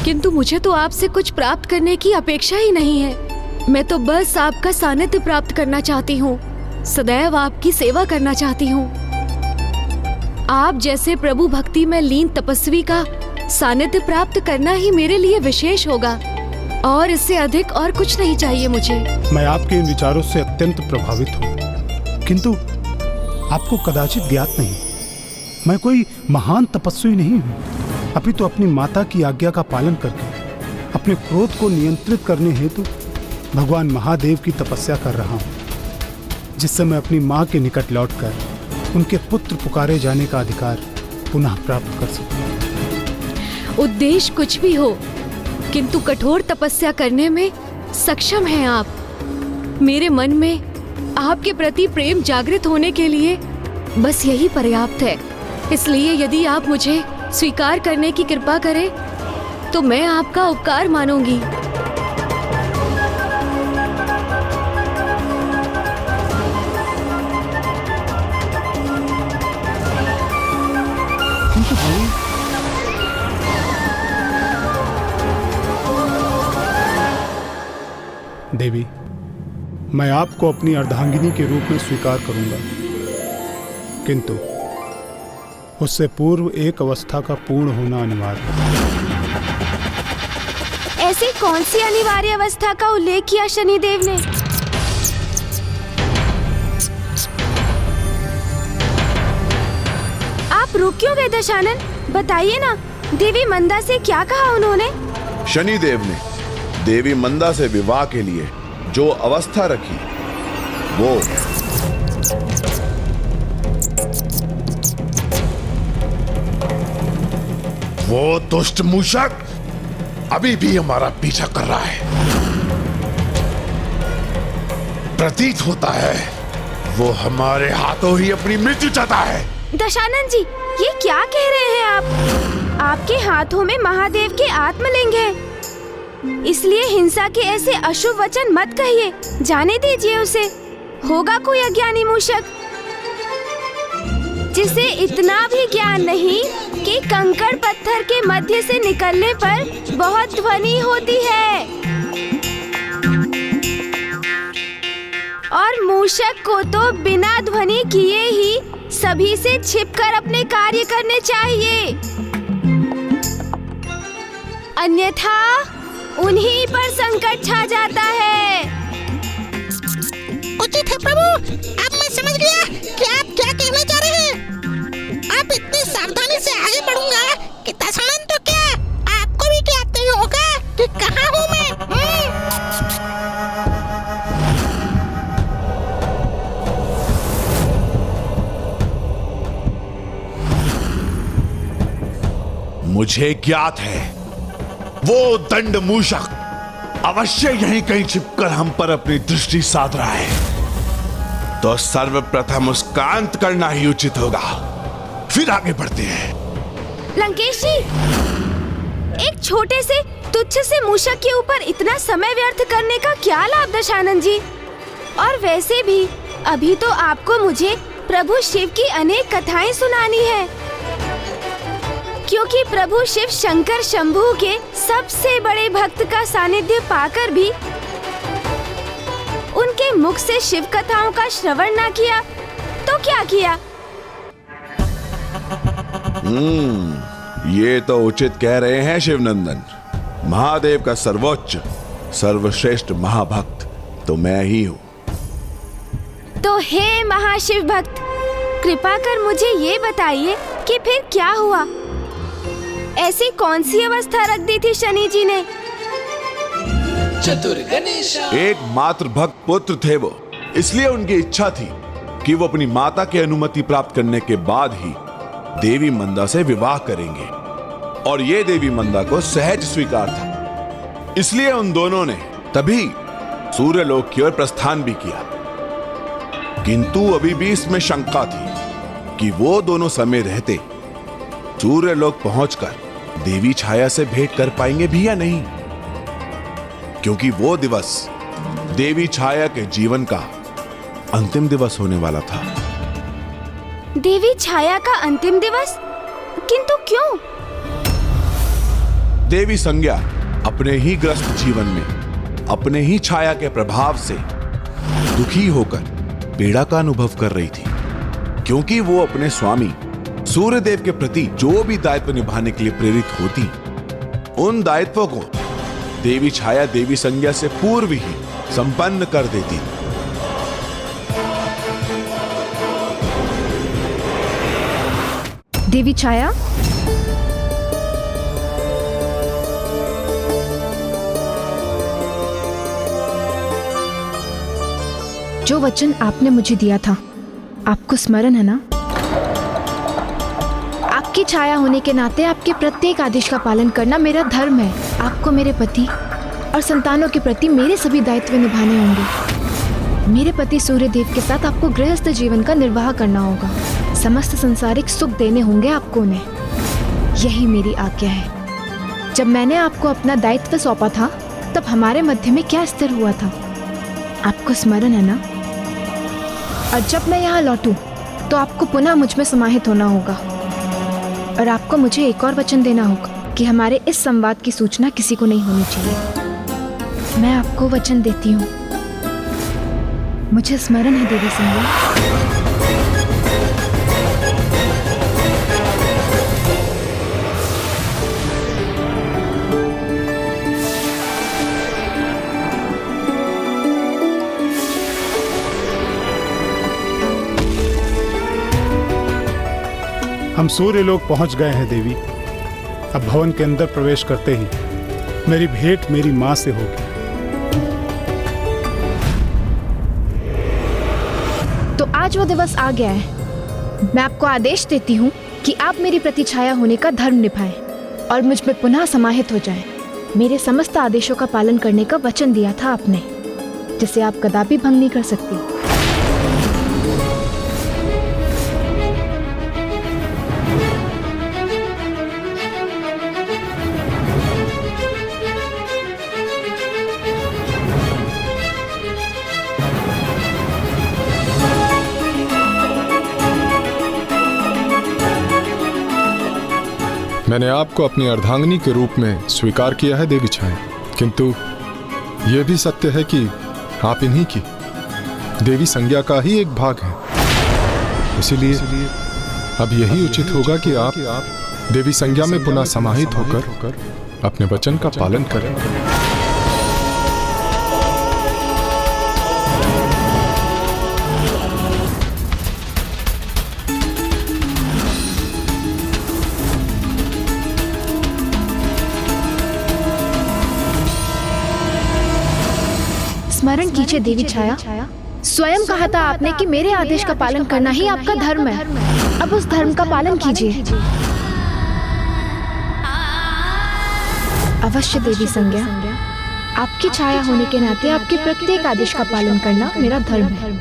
किंतु मुझे तो आपसे कुछ प्राप्त करने की अपेक्षा ही नहीं है। मैं तो बस आपका सानिध्य प्राप्त करना चाहती हूँ, सदैव आपकी सेवा करना चाहती हूँ। आप जैसे प्रभु भक्ति में लीन तपस्वी का सानिध्य प्राप्त करना ही मेरे लिए विशेष होगा, और इससे अधिक और कुछ नहीं चाहिए मुझे। मैं आपके इन विचारों से अत्यंत प्रभावित हूँ, किंतु आपको कदाचित ज्ञात नहीं, मैं कोई महान तपस्वी नहीं हूँ, अपितु अपनी माता की आज्ञा का पालन करके अपने क्रोध को नियंत्रित करने हेतु भगवान महादेव की तपस्या कर रहा हूँ, जिससे मैं अपनी माँ के निकट लौटकर उनके पुत्र पुकारे जाने का अधिकार पुनः प्राप्त कर सकूं। उद्देश्य कुछ भी हो, किंतु कठोर तपस्या करने में सक्षम हैं आप। मेरे मन में आपके प्रति प्रेम जागृत होने के लिए बस यही पर्याप्त है। इसलिए यदि आप मुझे स्वीकार करने की कृपा करें तो मैं आपका उपकार मानूंगी। देवी, मैं आपको अपनी अर्धांगिनी के रूप में स्वीकार करूंगा, किंतु उससे पूर्व एक अवस्था का पूर्ण होना अनिवार्य है। ऐसी कौन सी अनिवार्य अवस्था का उल्लेख किया शनिदेव ने? आप रुक क्यों गए दशानन? बताइए ना, देवी मंदा से क्या कहा उन्होंने? शनिदेव ने देवी मंदा से विवाह के लिए जो अवस्था रखी वो दुष्ट मूषक अभी भी हमारा पीछा कर रहा है। प्रतीत होता है वो हमारे हाथों ही अपनी मृत्यु चाहता है। दशानन जी, ये क्या कह रहे हैं आप? आपके हाथों में महादेव के आत्मलिंग है, इसलिए हिंसा के ऐसे अशुभ वचन मत कहिए। जाने दीजिए उसे। होगा कोई अज्ञानी मूषक जिसे इतना भी ज्ञान नहीं कि कंकड़ पत्थर के मध्य से निकलने पर बहुत ध्वनि होती है, और मूषक को तो बिना ध्वनि किए ही सभी से छिपकर अपने कार्य करने चाहिए, अन्यथा उन्हीं पर संकट छा जाता है। उचित है प्रभु, अब मैं समझ गया कि आप क्या कहना चाह रहे हैं। आप इतनी सावधानी से आगे बढ़ूंगा कि दशानन तो क्या, आपको भी ज्ञात नहीं होगा कि कहाँ हूँ मैं। मुझे ज्ञात है वो दंड मूषक अवश्य यहीं कहीं छिपकर हम पर अपनी दृष्टि साध रहा है, तो सर्वप्रथम उसका अंत करना ही उचित होगा। फिर आगे बढ़ते हैं। लंकेश जी, एक छोटे से तुच्छ से मूषक के ऊपर इतना समय व्यर्थ करने का क्या लाभ दशानन जी? और वैसे भी अभी तो आपको मुझे प्रभु शिव की अनेक कथाएं सुनानी है, क्योंकि प्रभु शिव शंकर शंभू के सबसे बड़े भक्त का सानिध्य पाकर भी उनके मुख से शिव कथाओं का श्रवण ना किया तो क्या किया? ये तो उचित कह रहे हैं शिवनंदन। महादेव का सर्वोच्च सर्वश्रेष्ठ महाभक्त तो मैं ही हूँ। तो हे महाशिव भक्त, कृपा कर मुझे ये बताइए कि फिर क्या हुआ? ऐसी कौन सी अवस्था रख दी थी शनि जी ने? चतुर गणेश एक मात्र भक्त पुत्र थे वो, इसलिए उनकी इच्छा थी कि वो अपनी माता की अनुमति प्राप्त करने के बाद ही देवी मंदा से विवाह करेंगे, और ये देवी मंदा को सहज स्वीकार था। इसलिए उन दोनों ने तभी सूर्यलोक की ओर प्रस्थान भी किया, किंतु अभी भी इसमें शंका थी कि वो दोनों समय रहते सूर्यलोक पहुंचकर देवी छाया से भेंट कर पाएंगे भी या नहीं, क्योंकि वो दिवस देवी छाया के जीवन का अंतिम दिवस होने वाला था। देवी छाया का अंतिम दिवस? किंतु क्यों? देवी संज्ञा अपने ही ग्रस्त जीवन में अपने ही छाया के प्रभाव से दुखी होकर पीड़ा का अनुभव कर रही थी, क्योंकि वो अपने स्वामी सूर्यदेव के प्रति जो भी दायित्व निभाने के लिए प्रेरित होती, उन दायित्वों को देवी छाया देवी संज्ञा से पूर्व ही संपन्न कर देती। देवी छाया, जो वचन आपने मुझे दिया था, आपको स्मरण है ना? आपकी छाया होने के नाते आपके प्रत्येक आदेश का पालन करना मेरा धर्म है। आपको मेरे पति और संतानों के प्रति मेरे सभी दायित्व निभाने होंगे। मेरे पति सूर्यदेव के साथ आपको गृहस्थ जीवन का निर्वाह करना होगा। समस्त संसारिक सुख देने होंगे आपको उन्हें। यही मेरी आज्ञा है। जब मैंने आपको अपना दायित्व सौंपा था, तब हमारे मध्य में क्या स्थिर हुआ था, आपको स्मरण है ना? और जब मैं यहाँ लौटूं, तो आपको पुनः मुझ में समाहित होना होगा, और आपको मुझे एक और वचन देना होगा कि हमारे इस संवाद की सूचना किसी को नहीं होनी चाहिए। मैं आपको वचन देती हूँ, मुझे स्मरण है देवी संज्ञा। हम सूर्य लोक पहुंच गए हैं देवी। अब भवन के अंदर प्रवेश करते ही मेरी भेंट मेरी मां से होगी। तो आज वो दिवस आ गया है। मैं आपको आदेश देती हूँ कि आप मेरी प्रतिछाया होने का धर्म निभाएं और मुझ में पुनः समाहित हो जाएं। मेरे समस्त आदेशों का पालन करने का वचन दिया था आपने, जिसे आप कदापि भंग नहीं कर सकती। मैंने आपको अपनी अर्धांगिनी के रूप में स्वीकार किया है देवी छाया, किंतु यह भी सत्य है कि आप इन्हीं की देवी संज्ञा का ही एक भाग हैं। इसीलिए अब यही उचित होगा कि आप देवी संज्ञा में पुनः समाहित होकर अपने वचन का पालन करें। स्मरण कीजिए देवी छाया, स्वयं कहा था आपने कि मेरे आदेश का पालन करना ही आपका धर्म है। अब उस धर्म का पालन कीजिए। अवश्य देवी संज्ञा, आपकी छाया होने के नाते आपके प्रत्येक आदेश का पालन करना मेरा धर्म है।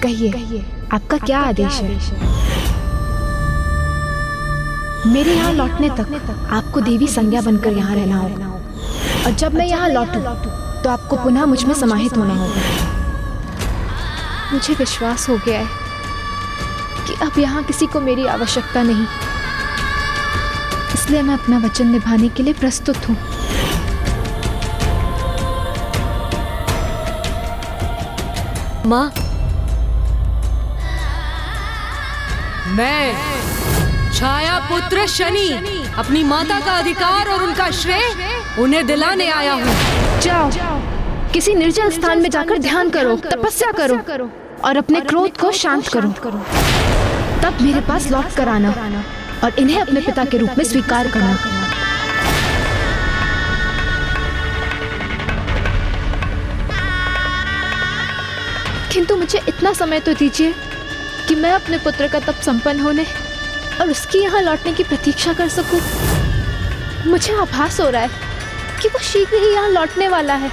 कहिए, आपका क्या आदेश है? मेरे यहाँ लौटने तक आपको देवी संज्ञा बनकर यहाँ रहना होगा, और जब मैं यहाँ लौटूं तो आपको पुनः मुझ में समाहित होना होगा। मुझे विश्वास हो गया है कि अब यहाँ किसी को मेरी आवश्यकता नहीं, इसलिए मैं अपना वचन निभाने के लिए प्रस्तुत हूँ। माँ, मैं छाया पुत्र शनि अपनी माता का अधिकार और उनका श्रेय उन्हें दिलाने आया हूँ। जाओ, किसी निर्जल स्थान में जाकर ध्यान करो, तपस्या करो और अपने क्रोध को शांत करो। तब मेरे पास लौट कर आना और इन्हें अपने पिता के रूप में स्वीकार करना। किंतु मुझे इतना समय तो दीजिए कि मैं अपने पुत्र का तप संपन्न होने और उसकी यहाँ लौटने की प्रतीक्षा कर सकूं। मुझे आभास हो रहा है कि वो शीघ्र ही यहाँ लौटने वाला है।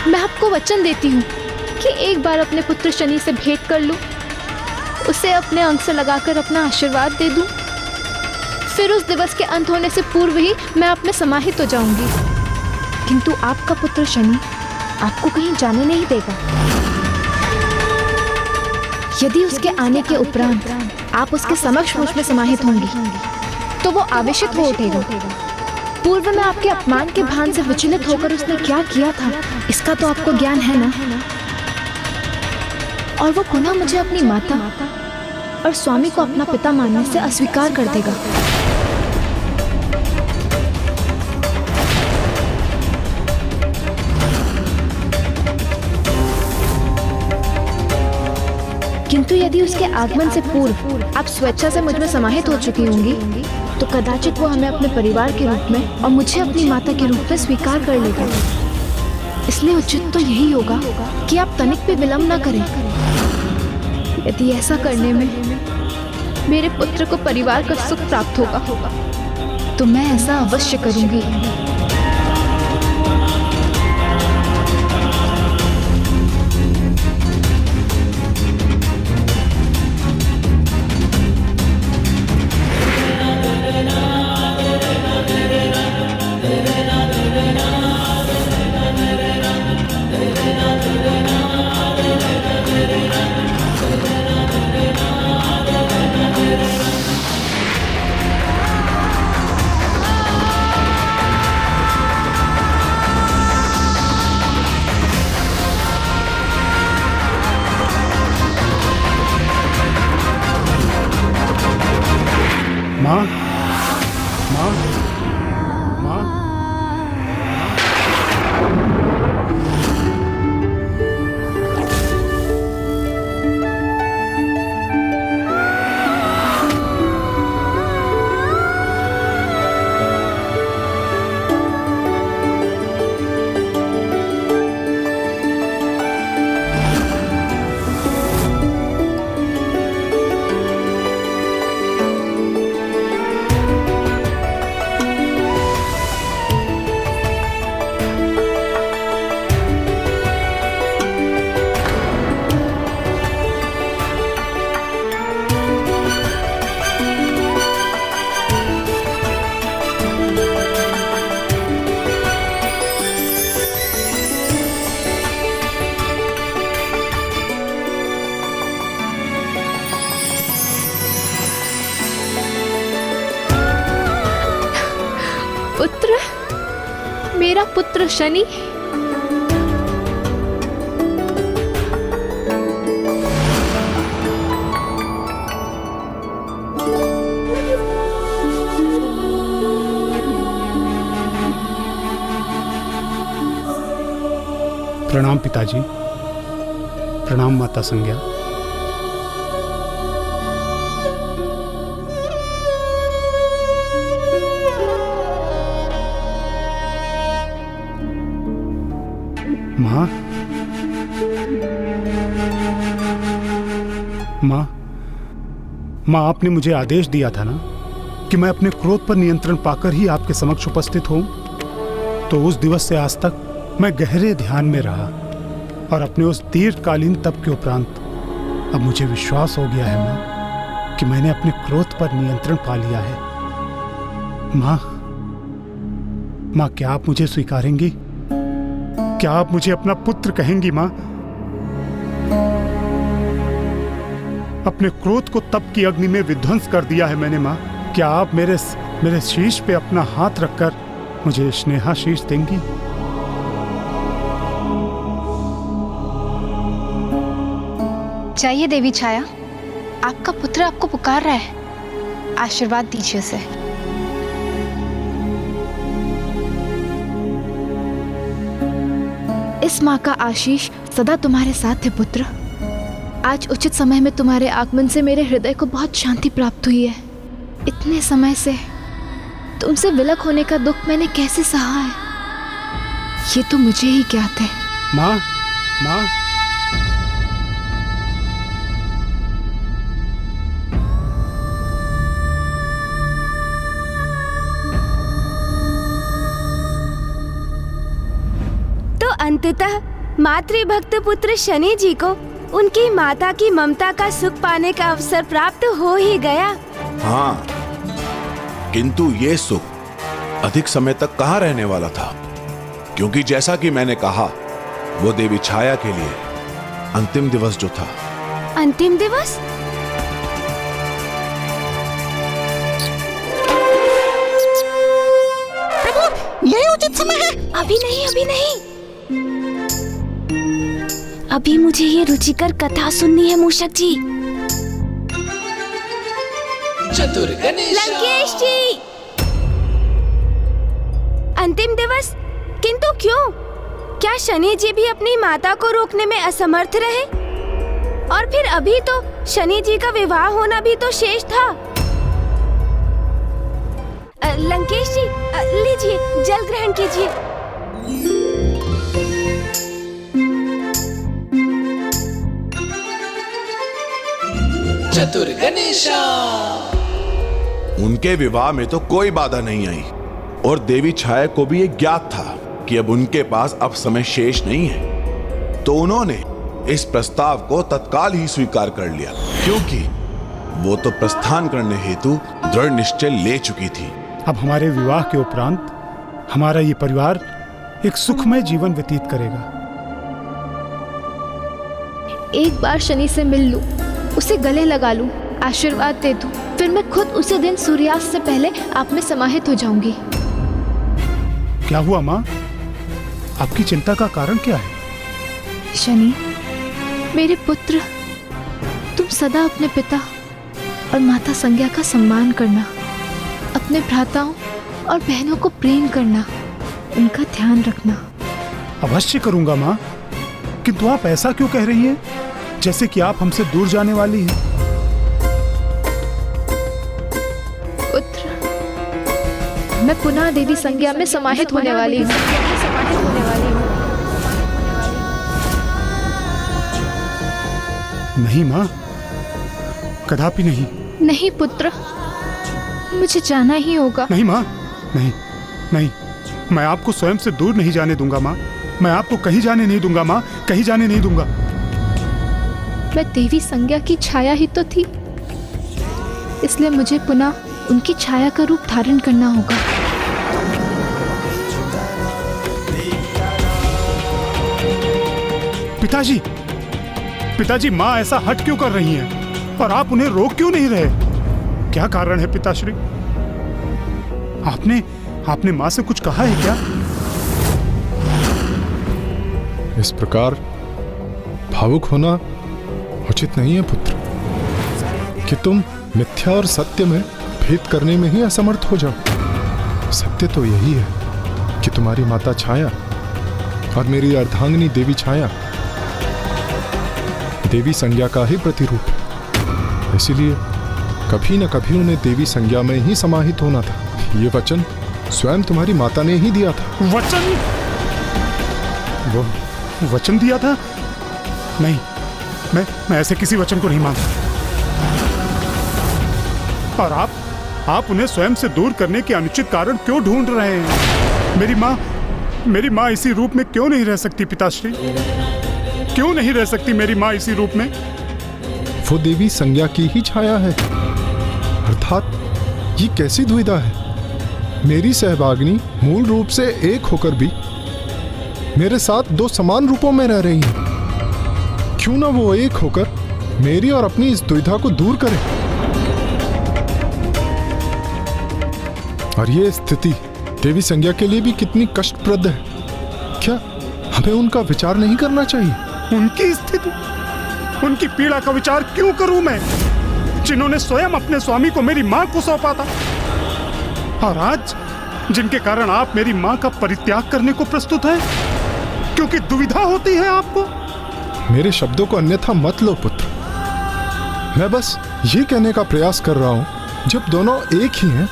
मैं आपको वचन देती हूँ कि एक बार अपने पुत्र शनि से भेंट कर लूं, उसे अपने अंग से लगाकर अपना आशीर्वाद दे दूं, फिर उस दिवस के अंत होने से पूर्व ही मैं आप में समाहित हो जाऊंगी। किंतु आपका पुत्र शनि आपको कहीं जाने नहीं देगा। यदि उसके आने के उपरांत आप उसके समक्ष मुझ में समाहित होंगी तो वो आवेशित हो उठेगा। पूर्व में आपके अपमान के भान से विचलित होकर उसने क्या किया था, इसका तो आपको ज्ञान है ना। और वो पुनः मुझे अपनी माता और स्वामी को अपना पिता मानने से अस्वीकार कर देगा। किंतु यदि उसके आगमन से पूर्व आप स्वेच्छा से मुझ में समाहित हो चुकी होंगी तो कदाचित वो हमें अपने परिवार के रूप में और मुझे अपनी माता के रूप में स्वीकार कर लेगा। इसलिए उचित तो यही होगा कि आप तनिक भी विलंब न करें। यदि ऐसा करने में मेरे पुत्र को परिवार का सुख प्राप्त होगा तो मैं ऐसा अवश्य करूंगी। पुत्र, मेरा पुत्र शनि। प्रणाम पिताजी। प्रणाम माता संज्ञा। माँ, माँ, माँ, आपने मुझे आदेश दिया था ना कि मैं अपने क्रोध पर नियंत्रण पाकर ही आपके समक्ष उपस्थित हूँ। तो उस दिवस से आज तक मैं गहरे ध्यान में रहा और अपने उस दीर्घकालीन तप के उपरांत अब मुझे विश्वास हो गया है माँ कि मैंने अपने क्रोध पर नियंत्रण पा लिया है। माँ, माँ, क्या आप मुझे स्वीकारेंगी? क्या आप मुझे अपना पुत्र कहेंगी माँ? अपने क्रोध को तप की अग्नि में विध्वंस कर दिया है मैंने माँ। क्या आप मेरे शीश पे अपना हाथ रखकर मुझे स्नेहाशीष देंगी? चाहिए देवी छाया, आपका पुत्र आपको पुकार रहा है, आशीर्वाद दीजिए उसे। इस माँ का आशीष सदा तुम्हारे साथ है पुत्र। आज उचित समय में तुम्हारे आगमन से मेरे हृदय को बहुत शांति प्राप्त हुई है। इतने समय से तुमसे विलग होने का दुख मैंने कैसे सहा है, ये तो मुझे ही ज्ञात है। माँ, माँ, अंततः मातृभक्त पुत्र शनि जी को उनकी माता की ममता का सुख पाने का अवसर प्राप्त हो ही गया। हाँ, किंतु ये सुख अधिक समय तक कहाँ रहने वाला था, क्योंकि जैसा कि मैंने कहा, वो देवी छाया के लिए अंतिम दिवस जो था। अंतिम दिवस? प्रभु, यही उचित समय है। अभी नहीं, अभी नहीं। अभी मुझे ये रुचिकर कथा सुननी है मूषक जी। लंकेश जी, अंतिम दिवस? किंतु क्यों? क्या शनि जी भी अपनी माता को रोकने में असमर्थ रहे? और फिर अभी तो शनि जी का विवाह होना भी तो शेष था। लंकेश जी, लीजिए, जल ग्रहण कीजिए। चतुर गणेशा। उनके विवाह में तो कोई बाधा नहीं आई और देवी छाया को भी ये ज्ञात था कि अब उनके पास अब समय शेष नहीं है। तो उन्होंने इस प्रस्ताव को तत्काल ही स्वीकार कर लिया, क्योंकि वो तो प्रस्थान करने हेतु दृढ़ निश्चय ले चुकी थी। अब हमारे विवाह के उपरांत हमारा ये परिवार एक सुखमय जीवन व्यतीत करेगा। एक बार शनि से मिल लूं, उसे गले लगा लूं, आशीर्वाद दे दूं, फिर मैं खुद उसी दिन सूर्यास्त से पहले आप में समाहित हो जाऊंगी। क्या हुआ माँ? आपकी चिंता का कारण क्या है? शनि, मेरे पुत्र, तुम सदा अपने पिता और माता संज्ञा का सम्मान करना, अपने भ्राताओं और बहनों को प्रेम करना, उनका ध्यान रखना। अवश्य करूंगा माँ, किंतु आप ऐसा क्यों कह रही हैं, जैसे कि आप हमसे दूर जाने वाली हैं? पुत्र, मैं पुनः देवी संज्ञा में समाहित होने वाली हूँ। नहीं माँ, कदापि नहीं। नहीं पुत्र, मुझे जाना ही होगा। नहीं माँ, नहीं, नहीं, मैं आपको स्वयं से दूर नहीं जाने दूंगा माँ। मैं आपको कहीं जाने नहीं दूंगा माँ, कहीं जाने नहीं दूंगा। मैं देवी संज्ञा की छाया ही तो थी, इसलिए मुझे पुनः उनकी छाया का रूप धारण करना होगा। पिताजी, पिताजी, माँ ऐसा हट क्यों कर रही हैं और आप उन्हें रोक क्यों नहीं रहे? क्या कारण है पिताश्री? आपने माँ से कुछ कहा है क्या? इस प्रकार भावुक होना उचित नहीं है पुत्र, कि तुम मिथ्या और सत्य में भेद करने में ही असमर्थ हो जाओ। सत्य तो यही है कि तुम्हारी माता छाया और मेरी अर्धांगिनी देवी छाया देवी संज्ञा का ही प्रतिरूप है। इसीलिए कभी न कभी उन्हें देवी संज्ञा में ही समाहित होना था। ये वचन स्वयं तुम्हारी माता ने ही दिया था। वचन? वो वचन दिया था? नहीं, मैं ऐसे किसी वचन को नहीं मानता। और आप उन्हें स्वयं से दूर करने के अनुचित कारण क्यों ढूंढ रहे हैं? मेरी माँ इसी रूप में क्यों नहीं रह सकती पिताश्री? क्यों नहीं रह सकती मेरी माँ इसी रूप में? वो देवी संज्ञा की ही छाया है। अर्थात ये कैसी दुविधा है? मेरी सहभागिनी मूल रूप से एक होकर भी मेरे साथ दो समान रूपों में रह रही हैं। क्यों ना वो एक होकर मेरी और अपनी इस दुविधा को दूर करे? और ये स्थिति देवी संज्ञा के लिए भी कितनी कष्टप्रद है। क्या हमें उनका विचार नहीं करना चाहिए? उनकी स्थिति, उनकी पीड़ा का विचार क्यों करूं मैं, जिन्होंने स्वयं अपने स्वामी को मेरी मां को सौंपा था? और आज जिनके कारण आप मेरी मां का परित्याग करने को प्रस्तुत हैं, क्योंकि दुविधा होती है आपको? मेरे शब्दों को अन्यथा मत लो पुत्र। मैं बस ये कहने का प्रयास कर रहा हूं, जब दोनों एक ही हैं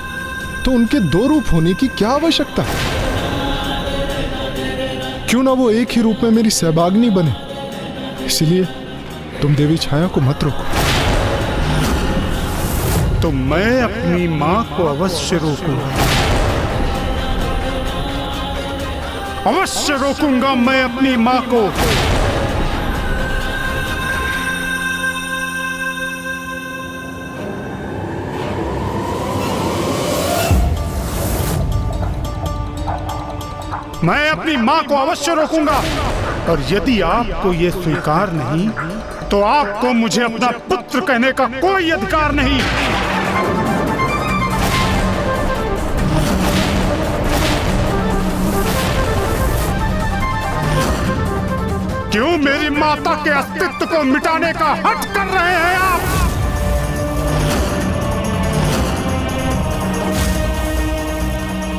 तो उनके दो रूप होने की क्या आवश्यकता है? क्यों ना वो एक ही रूप में मेरी सहभागिनी बने? इसलिए तुम देवी छाया को मत रोको। तो मैं अपनी मां को अवश्य रोकूंगा, अवश्य रोकूंगा मैं अपनी मां को। मैं अपनी मां को अवश्य रोकूंगा, और यदि आपको यह स्वीकार नहीं तो आपको मुझे अपना पुत्र कहने का कोई अधिकार नहीं। क्यों मेरी माता के अस्तित्व को मिटाने का हठ कर रहे हैं आप?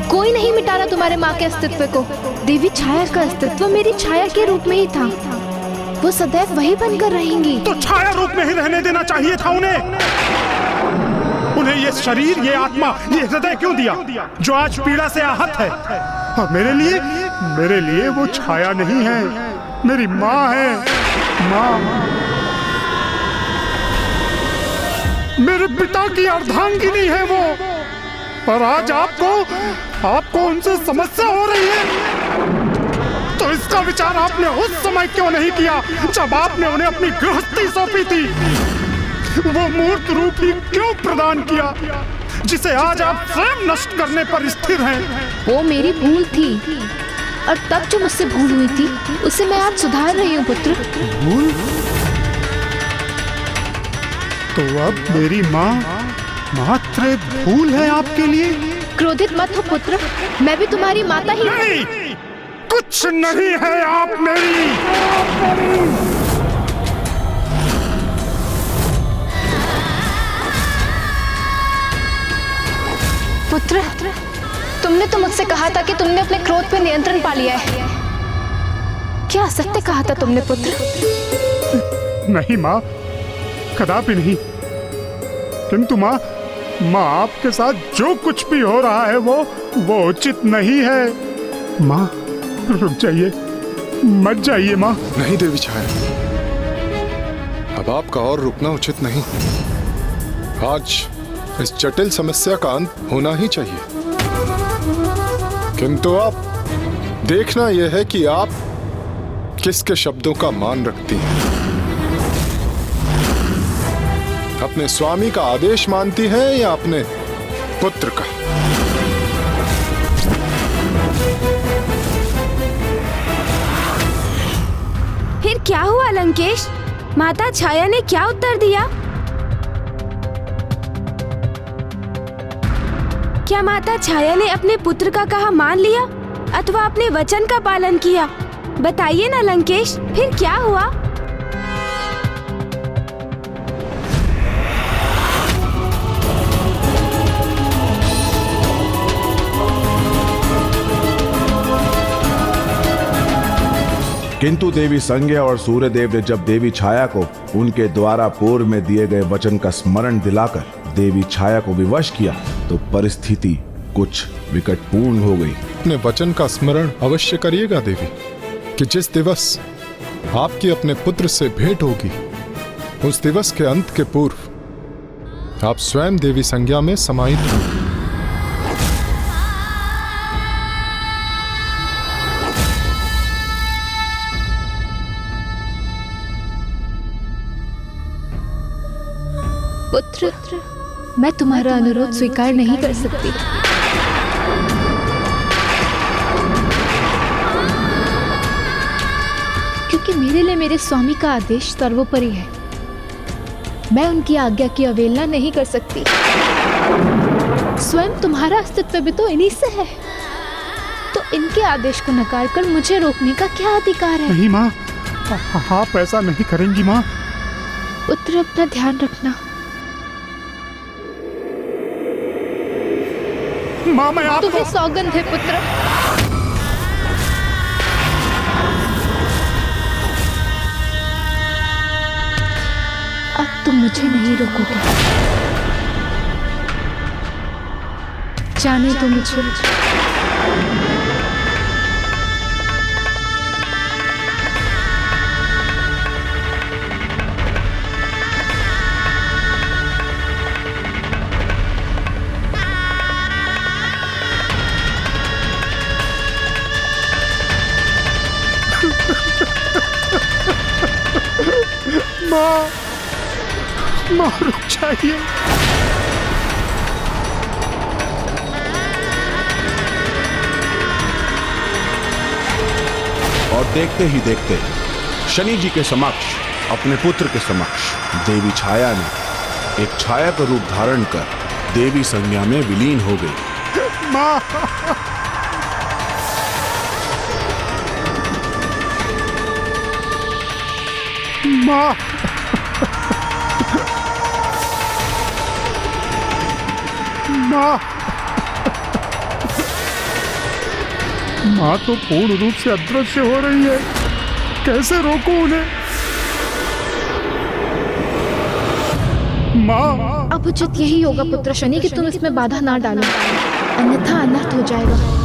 कोई नहीं मिटाना तुम्हारे माँ के अस्तित्व को। देवी छाया का अस्तित्व मेरी छाया के रूप में ही था, वो सदैव वही बनकर रहेंगी। तो छाया रूप में ही रहने देना चाहिए था उन्हें ये शरीर, ये आत्मा, ये हृदय क्यों दिया जो आज पीड़ा से आहत है? और मेरे लिए वो छाया नहीं है, मेरी माँ है। माँ, मेरे पिता की अर्धांगिनी है वो। और आज आपको उनसे समस्या हो रही है, तो इसका विचार आपने उस समय क्यों नहीं किया जब आपने उन्हें अपनी गृहस्थी सौंपी थी? वो मूर्त रूप ही क्यों प्रदान किया जिसे आज आप स्वयं नष्ट करने पर स्थिर हैं? वो मेरी भूल थी, और तब जो मुझसे भूल हुई थी उसे मैं आज सुधार रही हूँ पुत्र। भूल? तो अब मेरी माँ मात्र भूल है आपके लिए? क्रोधित मत हो पुत्र, मैं भी तुम्हारी माता ही। नहीं, कुछ नहीं है आप मेरी। पुत्र, तुमने तो मुझसे कहा था कि तुमने अपने क्रोध पर नियंत्रण पा लिया है। क्या असत्य कहा था तुमने पुत्र? नहीं माँ, कदापि नहीं। किंतु माँ, आपके साथ जो कुछ भी हो रहा है वो उचित नहीं है। माँ, रुक जाइए, मत जाइए माँ। नहीं देवी छाया, अब आपका और रुकना उचित नहीं। आज इस जटिल समस्या का अंत होना ही चाहिए। किंतु आप देखना यह है कि आप किसके शब्दों का मान रखती हैं। अपने स्वामी का आदेश मानती है या अपने पुत्र का? फिर क्या हुआ लंकेश? माता छाया ने क्या उत्तर दिया? क्या माता छाया ने अपने पुत्र का कहा मान लिया अथवा अपने वचन का पालन किया? बताइए ना लंकेश, फिर क्या हुआ? किंतु देवी संज्ञा और सूर्यदेव ने जब देवी छाया को उनके द्वारा पूर्व में दिए गए वचन का स्मरण दिलाकर देवी छाया को विवश किया तो परिस्थिति कुछ विकटपूर्ण हो गई। अपने वचन का स्मरण अवश्य करिएगा देवी कि जिस दिवस आपकी अपने पुत्र से भेंट होगी उस दिवस के अंत के पूर्व आप स्वयं देवी संज्ञा में समाहित होंगे। पुत्र, मैं तुम्हारा अनुरोध स्वीकार नहीं कर सकती। क्योंकि मेरे लिए मेरे स्वामी का आदेश सर्वोपरि है। मैं उनकी आज्ञा की अवहेलना नहीं कर सकती। स्वयं तुम्हारा अस्तित्व भी तो इन्हीं से है, तो इनके आदेश को नकार कर मुझे रोकने का क्या अधिकार है? नहीं माँ, आप ऐसा नहीं करेंगी माँ। पुत्र, अपना ध्यान रखना। माँ, मैं आपको तुम्हें सौगंध है पुत्र। अब तुम मुझे नहीं रोकोगे। जाने दो मुझे। माँ रुक जाइए। और देखते ही देखते शनि जी के समक्ष, अपने पुत्र के समक्ष देवी छाया ने एक छाया का रूप धारण कर देवी संज्ञा में विलीन हो गई। माँ, माँ, माँ, माँ तो पूर्ण रूप से अदृश्य हो रही है। कैसे रोकूं उन्हें? माँ, अब उचित यही होगा पुत्र शनि कि तुम इसमें बाधा ना डालो, अन्यथा अनर्थ हो जाएगा।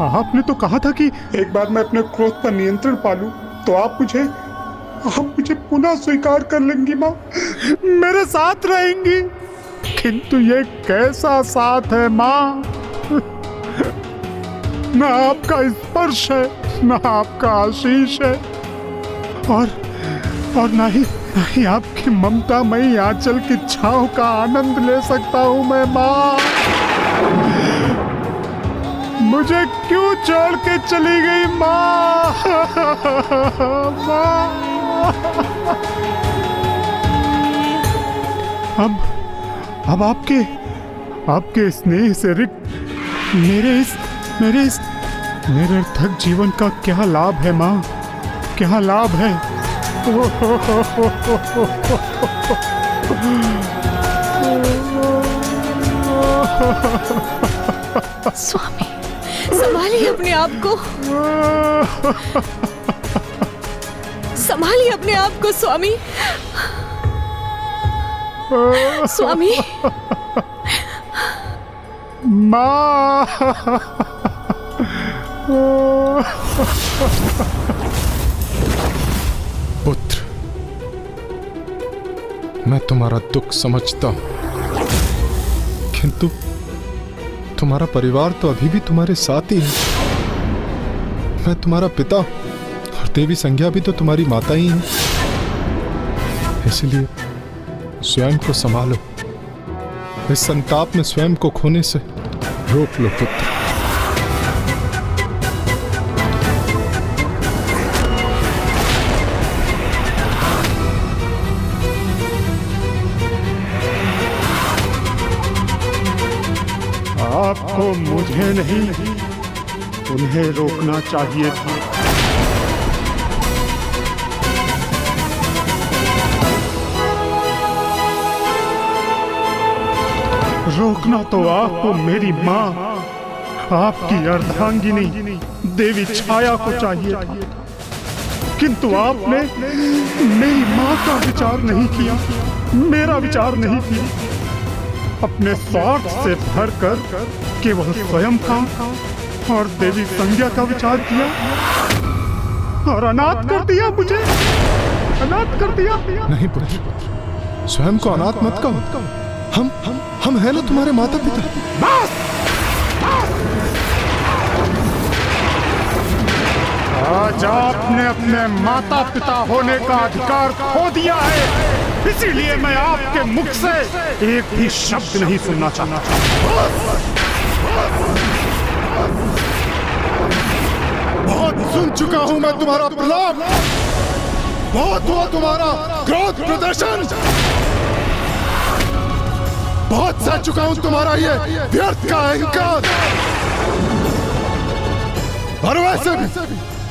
आपने तो कहा था कि एक बार मैं अपने क्रोध पर नियंत्रण पालूं तो आप मुझे पुनः स्वीकार कर लेंगी माँ, मेरे साथ रहेंगी। किंतु ये कैसा साथ है माँ? न आपका स्पर्श है, न आपका आशीष है, और न ही आपकी ममतामयी आंचल की छांव का आनंद ले सकता हूँ मैं माँ। मुझे क्यों छोड़ के चली गई माँ? माँ, अब आपके स्नेह से रिक्त मेरे निरर्थक जीवन का क्या लाभ है माँ? क्या लाभ है? स्वामी, संभालिए अपने आप को, संभालिए अपने आप को स्वामी। स्वामी, माँ, पुत्र, मैं तुम्हारा दुख समझता हूं, किंतु तुम्हारा परिवार तो अभी भी तुम्हारे साथ ही है। मैं तुम्हारा पिता और देवी संज्ञा भी तो तुम्हारी माता ही है, इसलिए स्वयं को संभालो। इस संताप में स्वयं को खोने से रोक लो पुत्र। आपको मुझे नहीं, उन्हें रोकना चाहिए था। रोकना तो आपको मेरी माँ, आपकी अर्धांगिनी देवी छाया को चाहिए था, किंतु आपने मेरी माँ का विचार नहीं किया, मेरा विचार नहीं किया। अपने स्वार्थ से भरकर केवल स्वयं का और देवी संज्ञा का विचार किया और अनाथ कर दिया मुझे, अनाथ कर दिया। नहीं पुत्र, स्वयं को अनाथ मत कहो। हम हैं ना तुम्हारे माता पिता। बस! आज आपने अपने माता पिता होने का अधिकार खो दिया है, इसीलिए मैं आपके मुख से एक भी शब्द नहीं सुनना चाहता। बहुत सुन चुका हूं मैं तुम्हारा प्रलाप, बहुत हुआ तुम्हारा क्रोध प्रदर्शन, बहुत सह चुका हूं तुम्हारा ये व्यर्थ का अहंकार। और वैसे भी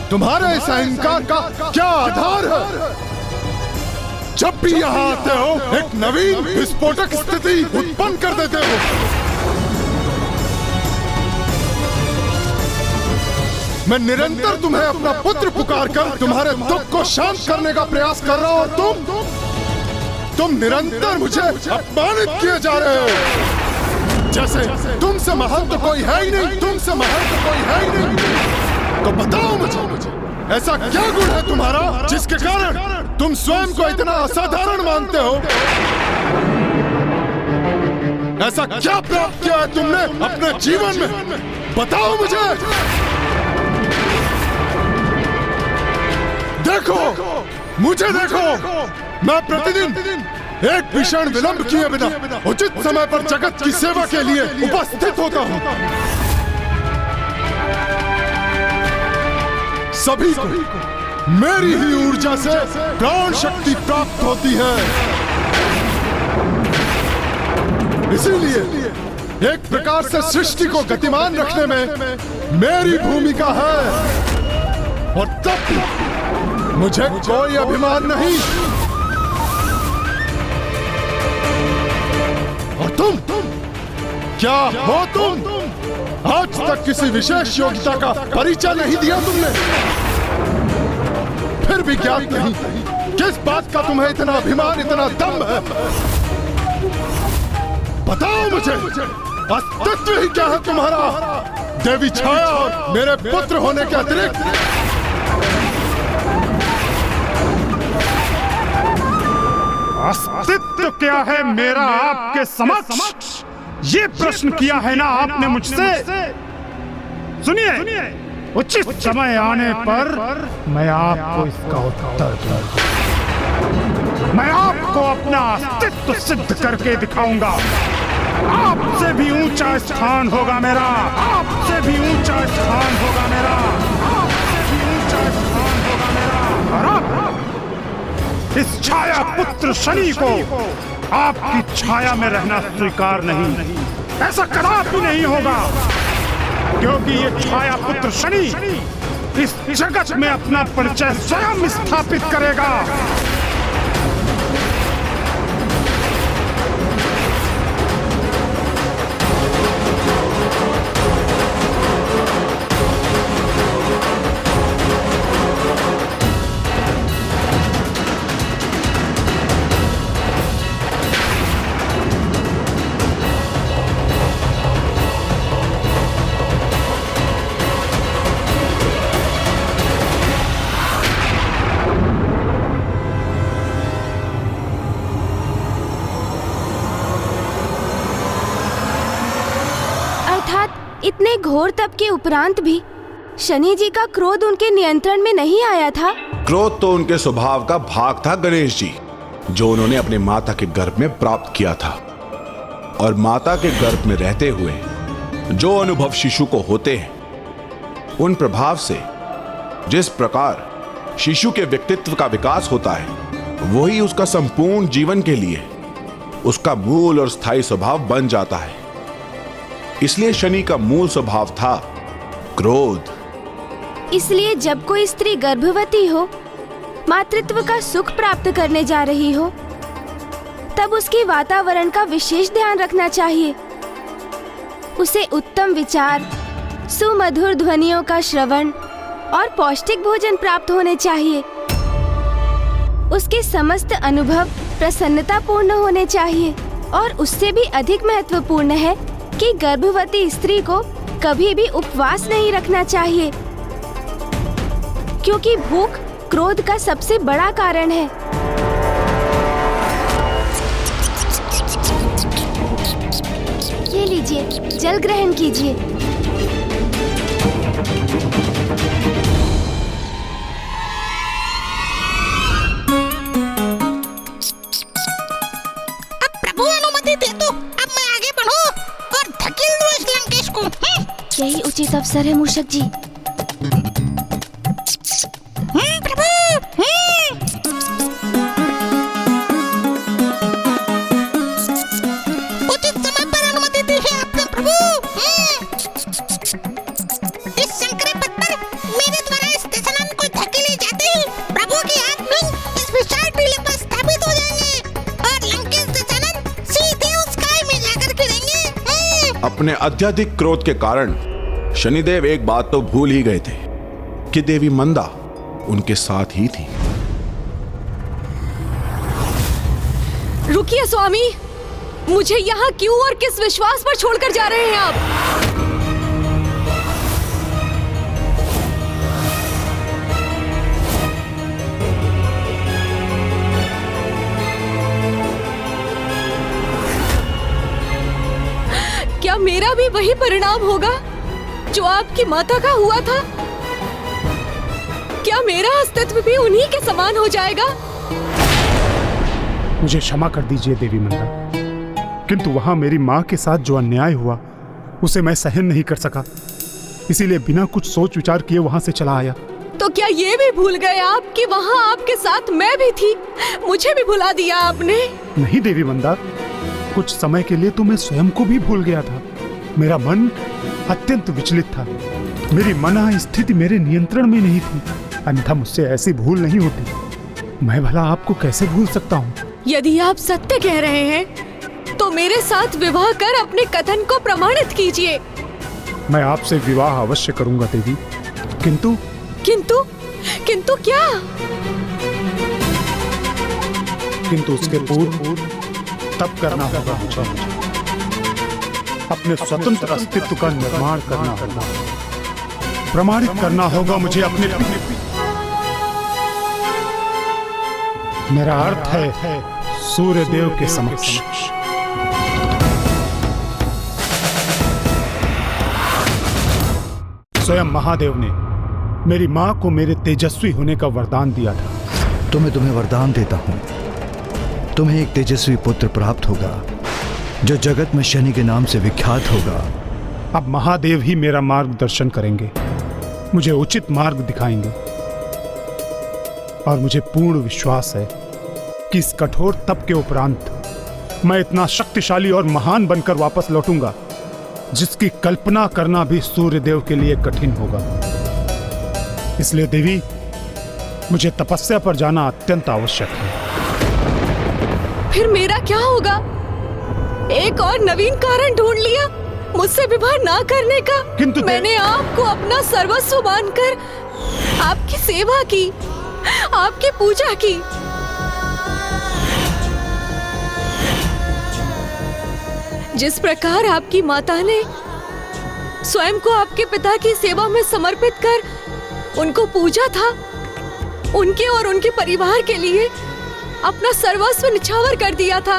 तुम्हारे इस अहंकार का क्या आधार है? जब भी यहाँ आते हो एक नवीन विस्फोटक स्थिति उत्पन्न कर देते हो। मैं निरंतर तुम्हें अपना पुत्र पुकारकर तुम्हारे दुख को शांत करने का प्रयास कर रहा हूं और तुम निरंतर मुझे अपमानित किए जा रहे हो। जैसे तुमसे महान तो कोई है ही नहीं, तुमसे महान तो कोई है ही नहीं। तो बताओ मुझे ऐसा क्या गुण है तुम्हारा जिसके कारण तुम स्वयं को इतना असाधारण मानते हो? ऐसा क्या प्राप्त किया है तुमने अपने जीवन में? बताओ मुझे। देखो, मुझे देखो, मैं प्रतिदिन एक भीषण विलंब किए बिना उचित समय पर जगत की सेवा के लिए उपस्थित होता हूं। सभी को मेरी ही ऊर्जा से प्राण शक्ति प्राप्त होती है, इसीलिए एक प्रकार से सृष्टि को गतिमान रखने में मेरी भूमिका है। और तब मुझे कोई अभिमान नहीं। और तुम क्या हो? तुम आज तक किसी विशेष योग्यता का परिचय नहीं दिया तुमने, फिर भी ज्ञात नहीं किस बात का तुम्हें इतना अभिमान, इतना दम है। बताओ मुझे, अस्तित्व ही क्या है तुम्हारा देवी छाया और मेरे पुत्र होने के अतिरिक्त? अस्तित्व क्या है मेरा आपके समक्ष? ये प्रश्न किया है ना आपने मुझसे। सुनिए, उचित समय आने पर मैं आपको इसका उत्तर दूंगा। मैं आपको अपना अस्तित्व सिद्ध करके दिखाऊंगा। आपसे भी ऊंचा स्थान होगा मेरा, आपसे भी ऊंचा स्थान होगा मेरा, आपसे भी ऊंचा स्थान होगा मेरा। और आप इस छाया पुत्र शनि को आपकी छाया में रहना स्वीकार नहीं, ऐसा कदापि नहीं होगा, क्योंकि ये छाया पुत्र शनि इस जगत में अपना परिचय स्वयं स्थापित करेगा। इतने घोर तप के उपरांत भी शनि जी का क्रोध उनके नियंत्रण में नहीं आया था? क्रोध तो उनके स्वभाव का भाग था गणेश जी, जो उन्होंने अपने माता के गर्भ में प्राप्त किया था। और माता के गर्भ में रहते हुए जो अनुभव शिशु को होते हैं, उन प्रभाव से जिस प्रकार शिशु के व्यक्तित्व का विकास होता है, वही उसका संपूर्ण जीवन के लिए उसका मूल और स्थायी स्वभाव बन जाता है। इसलिए शनि का मूल स्वभाव था क्रोध। इसलिए जब कोई स्त्री गर्भवती हो, मातृत्व का सुख प्राप्त करने जा रही हो, तब उसके वातावरण का विशेष ध्यान रखना चाहिए। उसे उत्तम विचार, सुमधुर ध्वनियों का श्रवण और पौष्टिक भोजन प्राप्त होने चाहिए। उसके समस्त अनुभव प्रसन्नतापूर्ण होने चाहिए। और उससे भी अधिक महत्वपूर्ण है कि गर्भवती स्त्री को कभी भी उपवास नहीं रखना चाहिए, क्योंकि भूख क्रोध का सबसे बड़ा कारण है। ये लीजिए, जल ग्रहण कीजिए। अब प्रभु अनुमति दे दो, अब मैं आगे बढ़ूं और धकेल दूं इस लंकेश को। यही उचित अवसर है मूषक जी। प्रभु। उचित समय पर अनुमति दी है आपने प्रभु। इस संकरे पथ पर मेरे द्वारा इस दशानन को धकेले जाते ही प्रभु की आत्मा इस विशाल टीले पर स्थापित हो जाएंगे और लंकेश दशानन सीधे उस खाई में जाकर गिरेंगे। अपने अत्यधिक क्रोध के कारण शनिदेव एक बात तो भूल ही गए थे कि देवी मंदा उनके साथ ही थी। रुकिए स्वामी, मुझे यहाँ क्यों और किस विश्वास पर छोड़कर जा रहे हैं आप? क्या मेरा भी वही परिणाम होगा जो आपकी माता का हुआ था? क्या मेरा अस्तित्व भी उन्हीं के समान हो जाएगा? मुझे क्षमा कर दीजिए देवी मंदा, किंतु वहां मेरी माँ के साथ जो अन्याय हुआ उसे मैं सहन नहीं कर सका, इसीलिए बिना कुछ सोच विचार किए वहां से चला आया। तो क्या ये भी भूल गए आप कि वहां आपके साथ मैं भी थी? मुझे भी भुला दिया आपने? नहीं देवी मंदा, कुछ समय के लिए तो मैं स्वयं को भी भूल गया था। मेरा मन अत्यंत विचलित था, मेरी मना स्थिति मेरे नियंत्रण में नहीं थी, अन्यथा मुझसे ऐसी भूल नहीं होती। मैं भला आपको कैसे भूल सकता हूँ? यदि आप सत्य कह रहे हैं तो मेरे साथ विवाह कर अपने कथन को प्रमाणित कीजिए। मैं आपसे विवाह अवश्य करूंगा देवी, किंतु किंतु किंतु क्या? किंतु उसके पूर्व तब करना होगा मुझे, अपने स्वतंत्र अस्तित्व का निर्माण करना होगा, प्रमाणित करना होगा मुझे अपने। मेरा अर्थ है सूर्य देव के समक्ष। स्वयं महादेव ने मेरी माँ को मेरे तेजस्वी होने का वरदान दिया था। तो मैं तुम्हें वरदान देता हूँ, तुम्हें एक तेजस्वी पुत्र प्राप्त होगा जो जगत में शनि के नाम से विख्यात होगा। अब महादेव ही मेरा मार्गदर्शन करेंगे, मुझे उचित मार्ग दिखाएंगे और मुझे पूर्ण विश्वास है कि इस कठोर तप के उपरांत मैं इतना शक्तिशाली और महान बनकर वापस लौटूंगा जिसकी कल्पना करना भी सूर्यदेव के लिए कठिन होगा। इसलिए देवी, मुझे तपस्या पर जाना अत्यंत आवश्यक है। फिर मेरा क्या होगा? एक और नवीन कारण ढूंढ लिया मुझसे विवाह ना करने का। किंतु मैंने आपको अपना सर्वस्व मानकर आपकी सेवा की, आपकी पूजा की। जिस प्रकार आपकी माता ने स्वयं को आपके पिता की सेवा में समर्पित कर उनको पूजा था, उनके और उनके परिवार के लिए अपना सर्वस्व निछावर कर दिया था।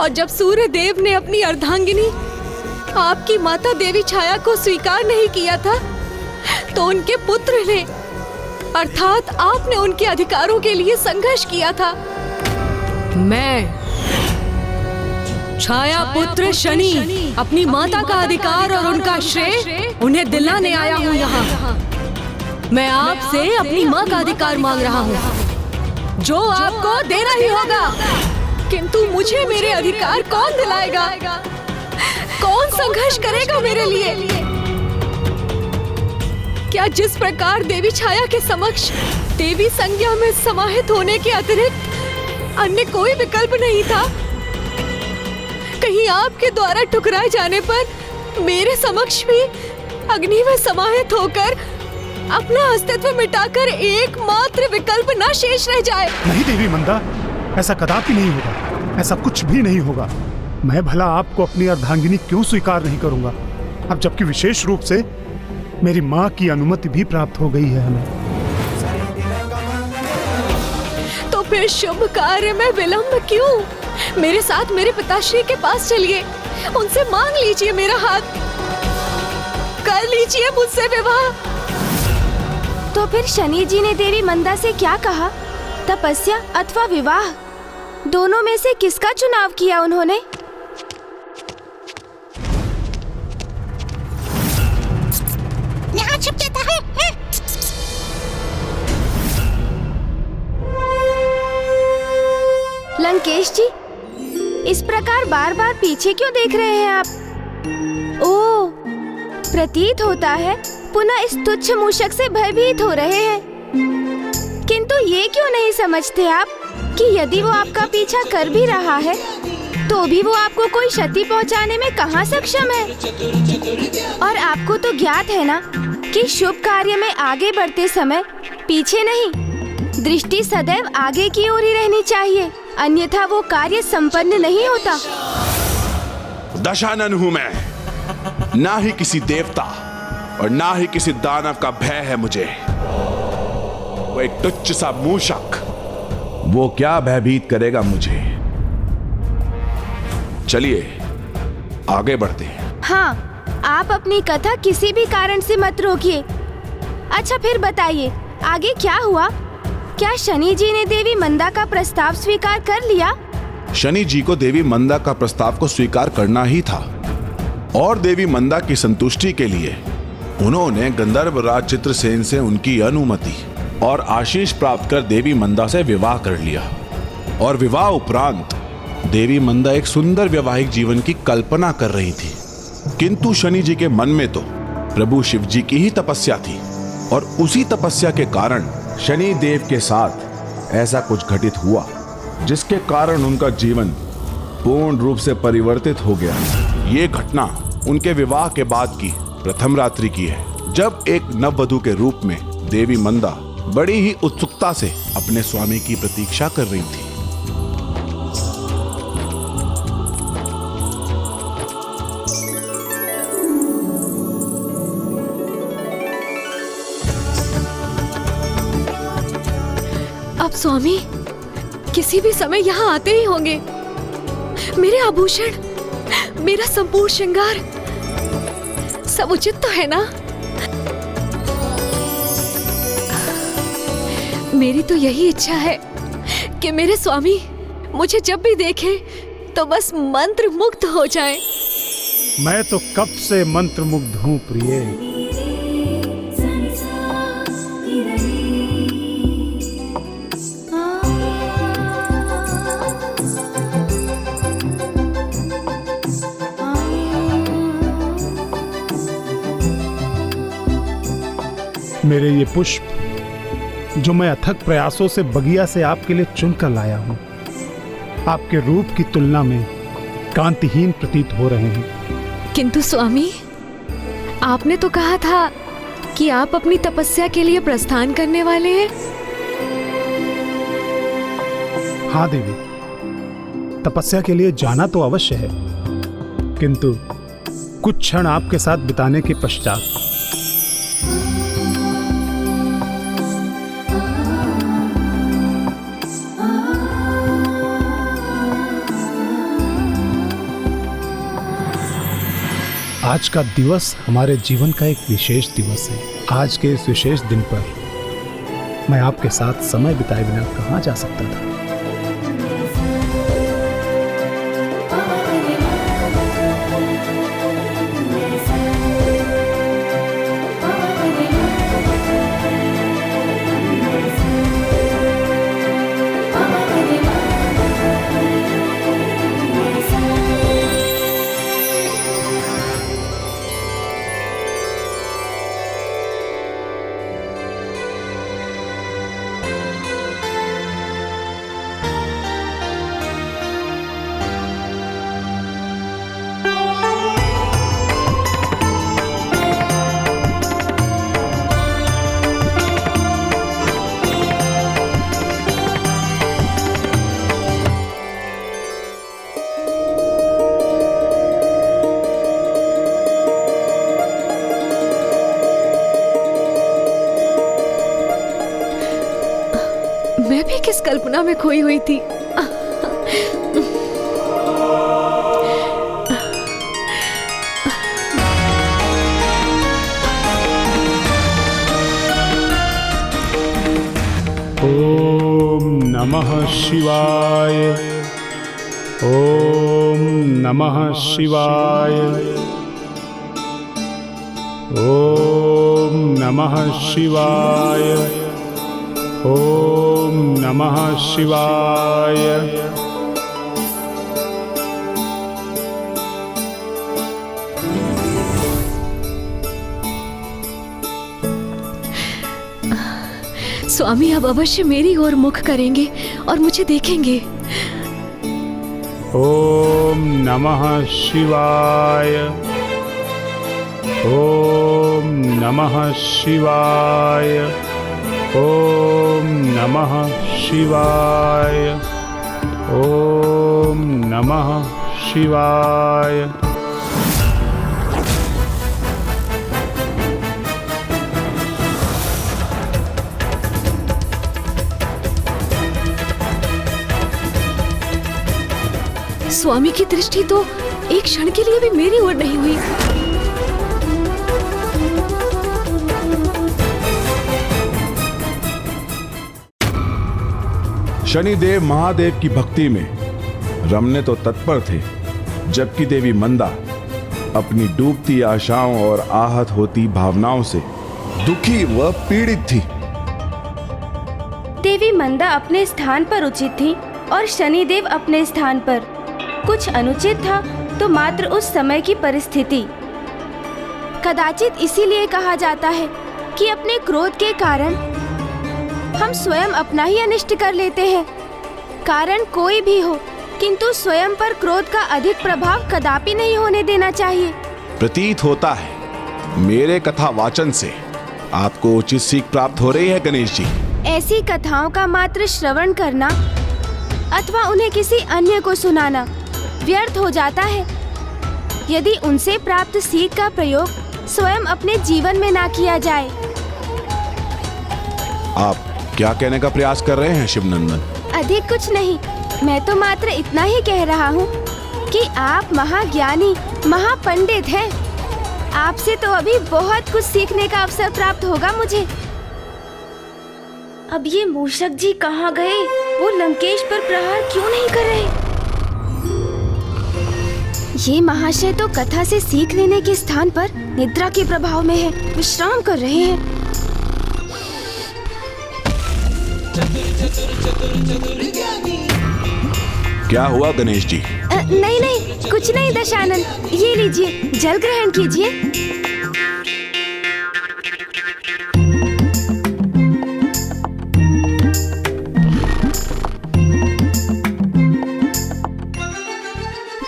और जब सूर्य देव ने अपनी अर्धांगिनी आपकी माता देवी छाया को स्वीकार नहीं किया था, तो उनके पुत्र ने, अर्थात आपने उनके अधिकारों के लिए संघर्ष किया था। मैं छाया पुत्र शनि अपनी माता का अधिकार और उनका श्रेय उन्हें दिलाने आया हूँ यहाँ। मैं आपसे अपनी माँ का अधिकार मांग रहा हूँ, जो आपको देना ही होगा। किंतु मुझे मेरे अधिकार कौन दिलाएगा? कौन संघर्ष करेगा मेरे लिए? क्या जिस प्रकार देवी छाया के समक्ष देवी संज्ञा में समाहित होने के अतिरिक्त अन्य कोई विकल्प नहीं था? कहीं आपके द्वारा ठुकराए जाने पर मेरे समक्ष भी अग्नि में समाहित होकर अपना अस्तित्व मिटाकर एकमात्र विकल्प न शेष रह जाए। नहीं देवी मंदा, ऐसा कदापि नहीं होगा, ऐसा कुछ भी नहीं होगा। मैं भला आपको अपनी अर्धांगिनी क्यों स्वीकार नहीं करूंगा, अब जबकि विशेष रूप से मेरी माँ की अनुमति भी प्राप्त हो गई है हमें। तो फिर शुभ कार्य में विलंब क्यों? मेरे साथ मेरे पिताश्री के पास चलिए, उनसे मांग लीजिए मेरा हाथ, कर लीजिए मुझसे विवाह। तो फिर शनि जी ने देवी मंदा से क्या कहा? तपस्या अथवा विवाह, दोनों में से किसका चुनाव किया उन्होंने? यहाँ छुप जाता हूँ। लंकेश जी, इस प्रकार बार बार पीछे क्यों देख रहे हैं आप? ओह, प्रतीत होता है पुनः इस तुच्छ मूषक से भयभीत हो रहे हैं। किंतु ये क्यों नहीं समझते आप कि यदि वो आपका पीछा कर भी रहा है तो भी वो आपको कोई क्षति पहुंचाने में कहाँ सक्षम है? और आपको तो ज्ञात है ना कि शुभ कार्य में आगे बढ़ते समय पीछे नहीं, दृष्टि सदैव आगे की ओर ही रहनी चाहिए, अन्यथा वो कार्य संपन्न नहीं होता। दशानन हूं मैं, ना ही किसी देवता और ना ही किसी दानव का भय है मुझे। वो एक तुच्छ सा मूषक, वो क्या भयभीत करेगा मुझे? चलिए आगे बढ़ते हैं। हाँ, आप अपनी कथा किसी भी कारण से मत रोकिए। अच्छा फिर बताइए, आगे क्या हुआ? क्या शनि जी ने देवी मंदा का प्रस्ताव स्वीकार कर लिया? शनि जी को देवी मंदा का प्रस्ताव को स्वीकार करना ही था, और देवी मंदा की संतुष्टि के लिए उन्होंने गंधर्व राज चित्रसेन से उनकी अनुमति और आशीष प्राप्त कर देवी मंदा से विवाह कर लिया। और विवाह उपरांत देवी मंदा एक सुंदर वैवाहिक जीवन की कल्पना कर रही थी। किंतु शनि जी के मन में तो प्रभु शिव जी की ही तपस्या थी, और उसी तपस्या के कारण शनि देव के साथ ऐसा कुछ घटित हुआ जिसके कारण उनका जीवन पूर्ण रूप से परिवर्तित हो गया। ये घटना उनके विवाह के बाद की प्रथम रात्रि की है, जब एक नववधू के रूप में देवी मंदा बड़ी ही उत्सुकता से अपने स्वामी की प्रतीक्षा कर रही थी। अब स्वामी किसी भी समय यहाँ आते ही होंगे। मेरे आभूषण, मेरा संपूर्ण श्रृंगार सब उचित तो है ना? मेरी तो यही इच्छा है कि मेरे स्वामी मुझे जब भी देखे तो बस मंत्र मुग्ध हो जाएं। मैं तो कब से मंत्र मुग्ध हूँ प्रिय। मेरे ये पुष्प जो मैं अथक प्रयासों से बगिया से आपके लिए चुनकर लाया हूं, आपके रूप की तुलना में कांतिहीन प्रतीत हो रहे हैं। किंतु स्वामी, आपने तो कहा था कि आप अपनी तपस्या के लिए प्रस्थान करने वाले हैं। हाँ देवी, तपस्या के लिए जाना तो अवश्य है, किंतु कुछ क्षण आपके साथ बिताने के पश्चात आज का दिवस हमारे जीवन का एक विशेष दिवस है। आज के इस विशेष दिन पर मैं आपके साथ समय बिताए बिना कहाँ जा सकता था। मैं भी किस कल्पना में खोई हुई थी। ओम नमः शिवाय। ओम नमः शिवाय। ओम नमः शिवाय। ओम नमः शिवाय। स्वामी अब अवश्य मेरी ओर मुख करेंगे और मुझे देखेंगे। ओम नमः शिवाय। ओम नमः शिवाय। ओम नमः शिवाय। ओम नमः शिवाय। स्वामी की दृष्टि तो एक क्षण के लिए भी मेरी ओर नहीं हुई। शनिदेव महादेव की भक्ति में रमने तो तत्पर थे, जबकि देवी मंदा अपनी डूबती आशाओं और आहत होती भावनाओं से दुखी व पीड़ित थी। देवी मंदा अपने स्थान पर उचित थी और शनिदेव अपने स्थान पर। कुछ अनुचित था तो मात्र उस समय की परिस्थिति। कदाचित इसीलिए कहा जाता है कि अपने क्रोध के कारण हम स्वयं अपना ही अनिष्ट कर लेते हैं। कारण कोई भी हो, किंतु स्वयं पर क्रोध का अधिक प्रभाव कदापि नहीं होने देना चाहिए। प्रतीत होता है मेरे कथा वाचन से आपको उचित सीख प्राप्त हो रही है गणेश जी। ऐसी कथाओं का मात्र श्रवण करना अथवा उन्हें किसी अन्य को सुनाना व्यर्थ हो जाता है, यदि उनसे प्राप्त सीख का प्रयोग स्वयं अपने जीवन में ना किया जाए। आप क्या कहने का प्रयास कर रहे हैं शिवनंदन? अधिक कुछ नहीं, मैं तो मात्र इतना ही कह रहा हूँ कि आप महाज्ञानी महापंडित हैं। आपसे तो अभी बहुत कुछ सीखने का अवसर प्राप्त होगा मुझे। अब ये मूषक जी कहाँ गए? वो लंकेश पर प्रहार क्यों नहीं कर रहे? ये महाशय तो कथा से सीख लेने के स्थान पर निद्रा के प्रभाव में है, विश्राम कर रहे हैं। क्या हुआ गणेश जी? नहीं नहीं, कुछ नहीं दशानन। ये लीजिए, जल ग्रहण कीजिए।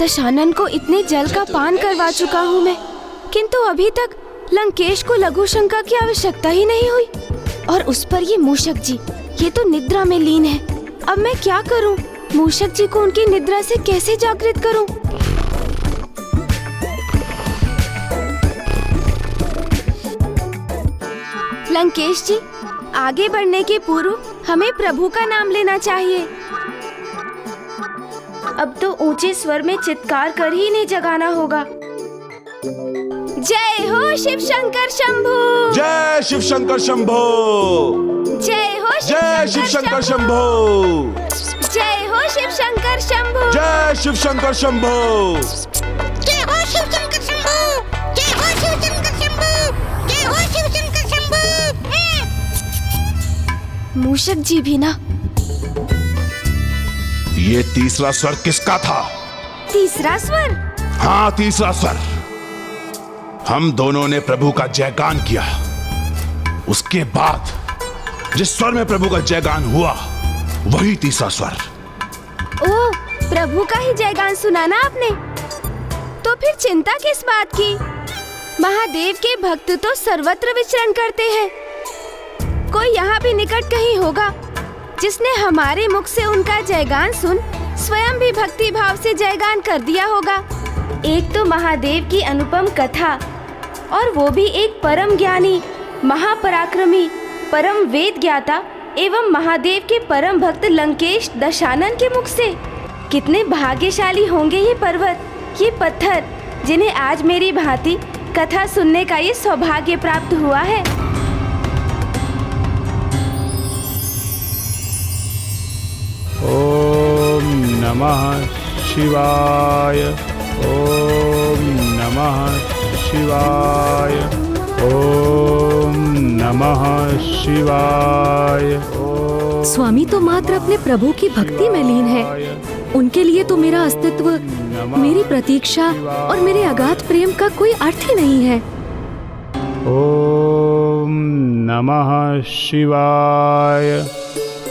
दशानन को इतने जल का पान करवा चुका हूँ मैं, किंतु अभी तक लंकेश को लघु शंका की आवश्यकता ही नहीं हुई। और उस पर ये मूषक जी, ये तो निद्रा में लीन है। अब मैं क्या करूँ? मूषक जी को उनकी निद्रा से कैसे जागृत करूँ? लंकेश जी, आगे बढ़ने के पूर्व हमें प्रभु का नाम लेना चाहिए। अब तो ऊंचे स्वर में चित्कार कर ही नहीं जगाना होगा। जय हो शिव शंकर शंभू। जय शिव शंकर शंभो। जय हो जय शिव शंकर शंभो। जय हो शिव शंकर शंभू। जय शिव शंकर शंभो। जय हो शिव शंकर शंभू। जय हो शिव शंकर शंभू। जय हो शिव शंकर शंभू। मूषक जी भी ना। ये तीसरा स्वर किसका था? तीसरा स्वर? हाँ, तीसरा स्वर। हम दोनों ने प्रभु का जयगान किया। उसके बाद जिस स्वर में प्रभु का जयगान हुआ वही तीसरा स्वर। ओह, प्रभु का ही जयगान सुना ना आपने? तो फिर चिंता किस बात की? महादेव के भक्त तो सर्वत्र विचरण करते हैं। कोई यहाँ भी निकट कहीं होगा जिसने हमारे मुख से उनका जयगान सुन स्वयं भी भक्ति भाव से जयगान कर दिया होगा। एक तो महादेव की अनुपम कथा, और वो भी एक परम ज्ञानी, महापराक्रमी, परम वेद ज्ञाता एवं महादेव के परम भक्त लंकेश दशानन के मुख से। कितने भाग्यशाली होंगे ये पर्वत, ये पत्थर, जिन्हें आज मेरी भांति कथा सुनने का ये सौभाग्य प्राप्त हुआ है। ओम नमः शिवाय। ओम नमः शिवाय। ओम नमः शिवाय। स्वामी तो मात्र अपने प्रभु की भक्ति में लीन है। उनके लिए तो मेरा अस्तित्व, मेरी प्रतीक्षा और मेरे अगाध प्रेम का कोई अर्थ ही नहीं है। ओम नमः शिवाय।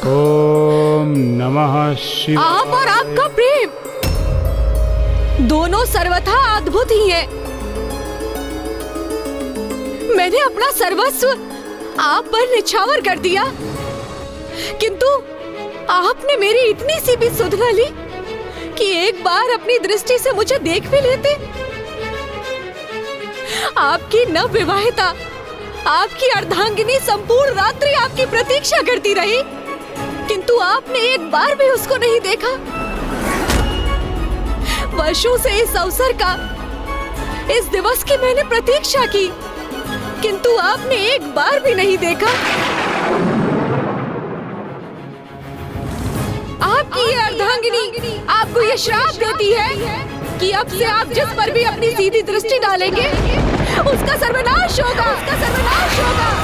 ओम नमः शिवाय। आप और आपका प्रेम दोनों सर्वथा अद्भुत ही है। मैंने अपना सर्वस्व आप पर निछावर कर दिया, किंतु आपने मेरी इतनी सी भी सुध न ली कि एक बार अपनी दृष्टि से मुझे देख भी लेते। आपकी नवविवाहिता, आपकी अर्धांगिनी संपूर्ण रात्रि आपकी प्रतीक्षा करती रही, किंतु आपने एक बार भी उसको नहीं देखा। वर्षों से इस अवसर का, इस दिवस की मैंने प्रतीक्षा की, किंतु आपने एक बार भी नहीं देखा। आपकी ये अर्धांगिनी आपको ये श्राप देती है कि अब से आप जिस पर भी अपनी सीधी दृष्टि डालेंगे उसका सर्वनाश होगा, उसका सर्वनाश होगा।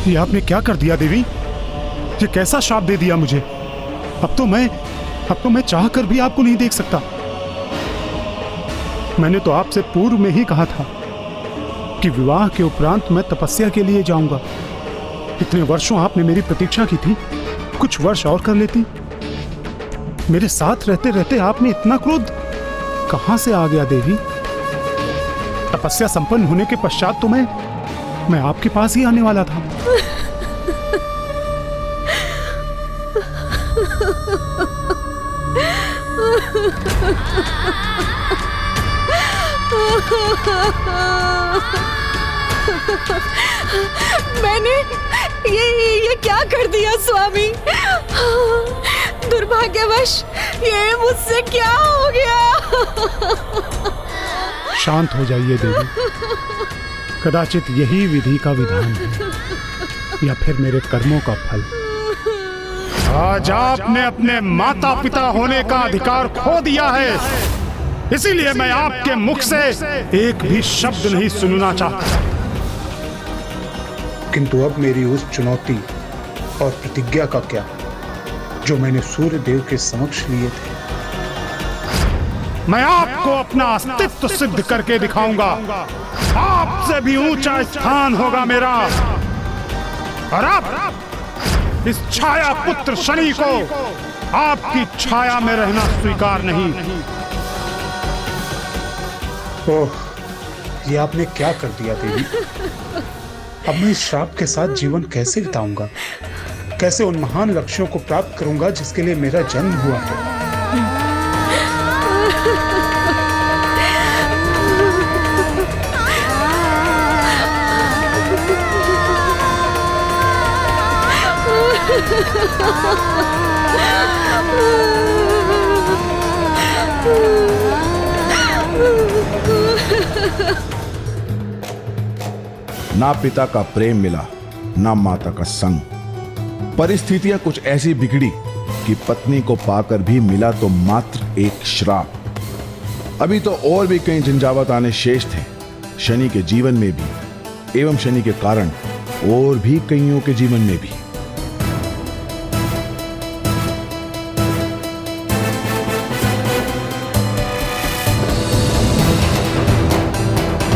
ये आपने क्या कर दिया देवी? ये कैसा शाप दे दिया मुझे? अब तो मैं चाह कर भी आपको नहीं देख सकता। मैंने तो आपसे पूर्व में ही कहा था कि विवाह के उपरांत मैं तपस्या के लिए जाऊंगा। इतने वर्षों आपने मेरी प्रतीक्षा की थी, कुछ वर्ष और कर लेती। मेरे साथ रहते रहते आपने इतना क्रोध कहां से आ गया देवी? तपस्या संपन्न होने के पश्चात तो मैं आपके पास ही आने वाला था। मैंने ये क्या कर दिया स्वामी? दुर्भाग्यवश ये मुझसे क्या हो गया? शांत हो जाइए देवी। कदाचित यही विधि का विधान है या फिर मेरे कर्मों का फल। आज आपने अपने माता पिता होने का अधिकार खो दिया है, इसीलिए मैं आपके मुख से एक भी शब्द नहीं सुनना चाहता। किंतु अब मेरी उस चुनौती और प्रतिज्ञा का क्या जो मैंने सूर्य देव के समक्ष लिए थे। मैं आपको अपना अस्तित्व सिद्ध करके दिखाऊंगा। आपसे भी ऊंचा स्थान होगा मेरा। और अब इस छाया पुत्र शनि को आपकी छाया में रहना स्वीकार नहीं। ओह, ये आपने क्या कर दिया देवी। अब मैं इस श्राप के साथ जीवन कैसे बिताऊंगा, कैसे उन महान लक्ष्यों को प्राप्त करूंगा जिसके लिए मेरा जन्म हुआ है। ना पिता का प्रेम मिला, ना माता का संग। परिस्थितियां कुछ ऐसी बिगड़ी कि पत्नी को पाकर भी मिला तो मात्र एक श्राप। अभी तो और भी कई झंझावात आने शेष थे, शनि के जीवन में भी एवं शनि के कारण और भी कईयों के जीवन में भी।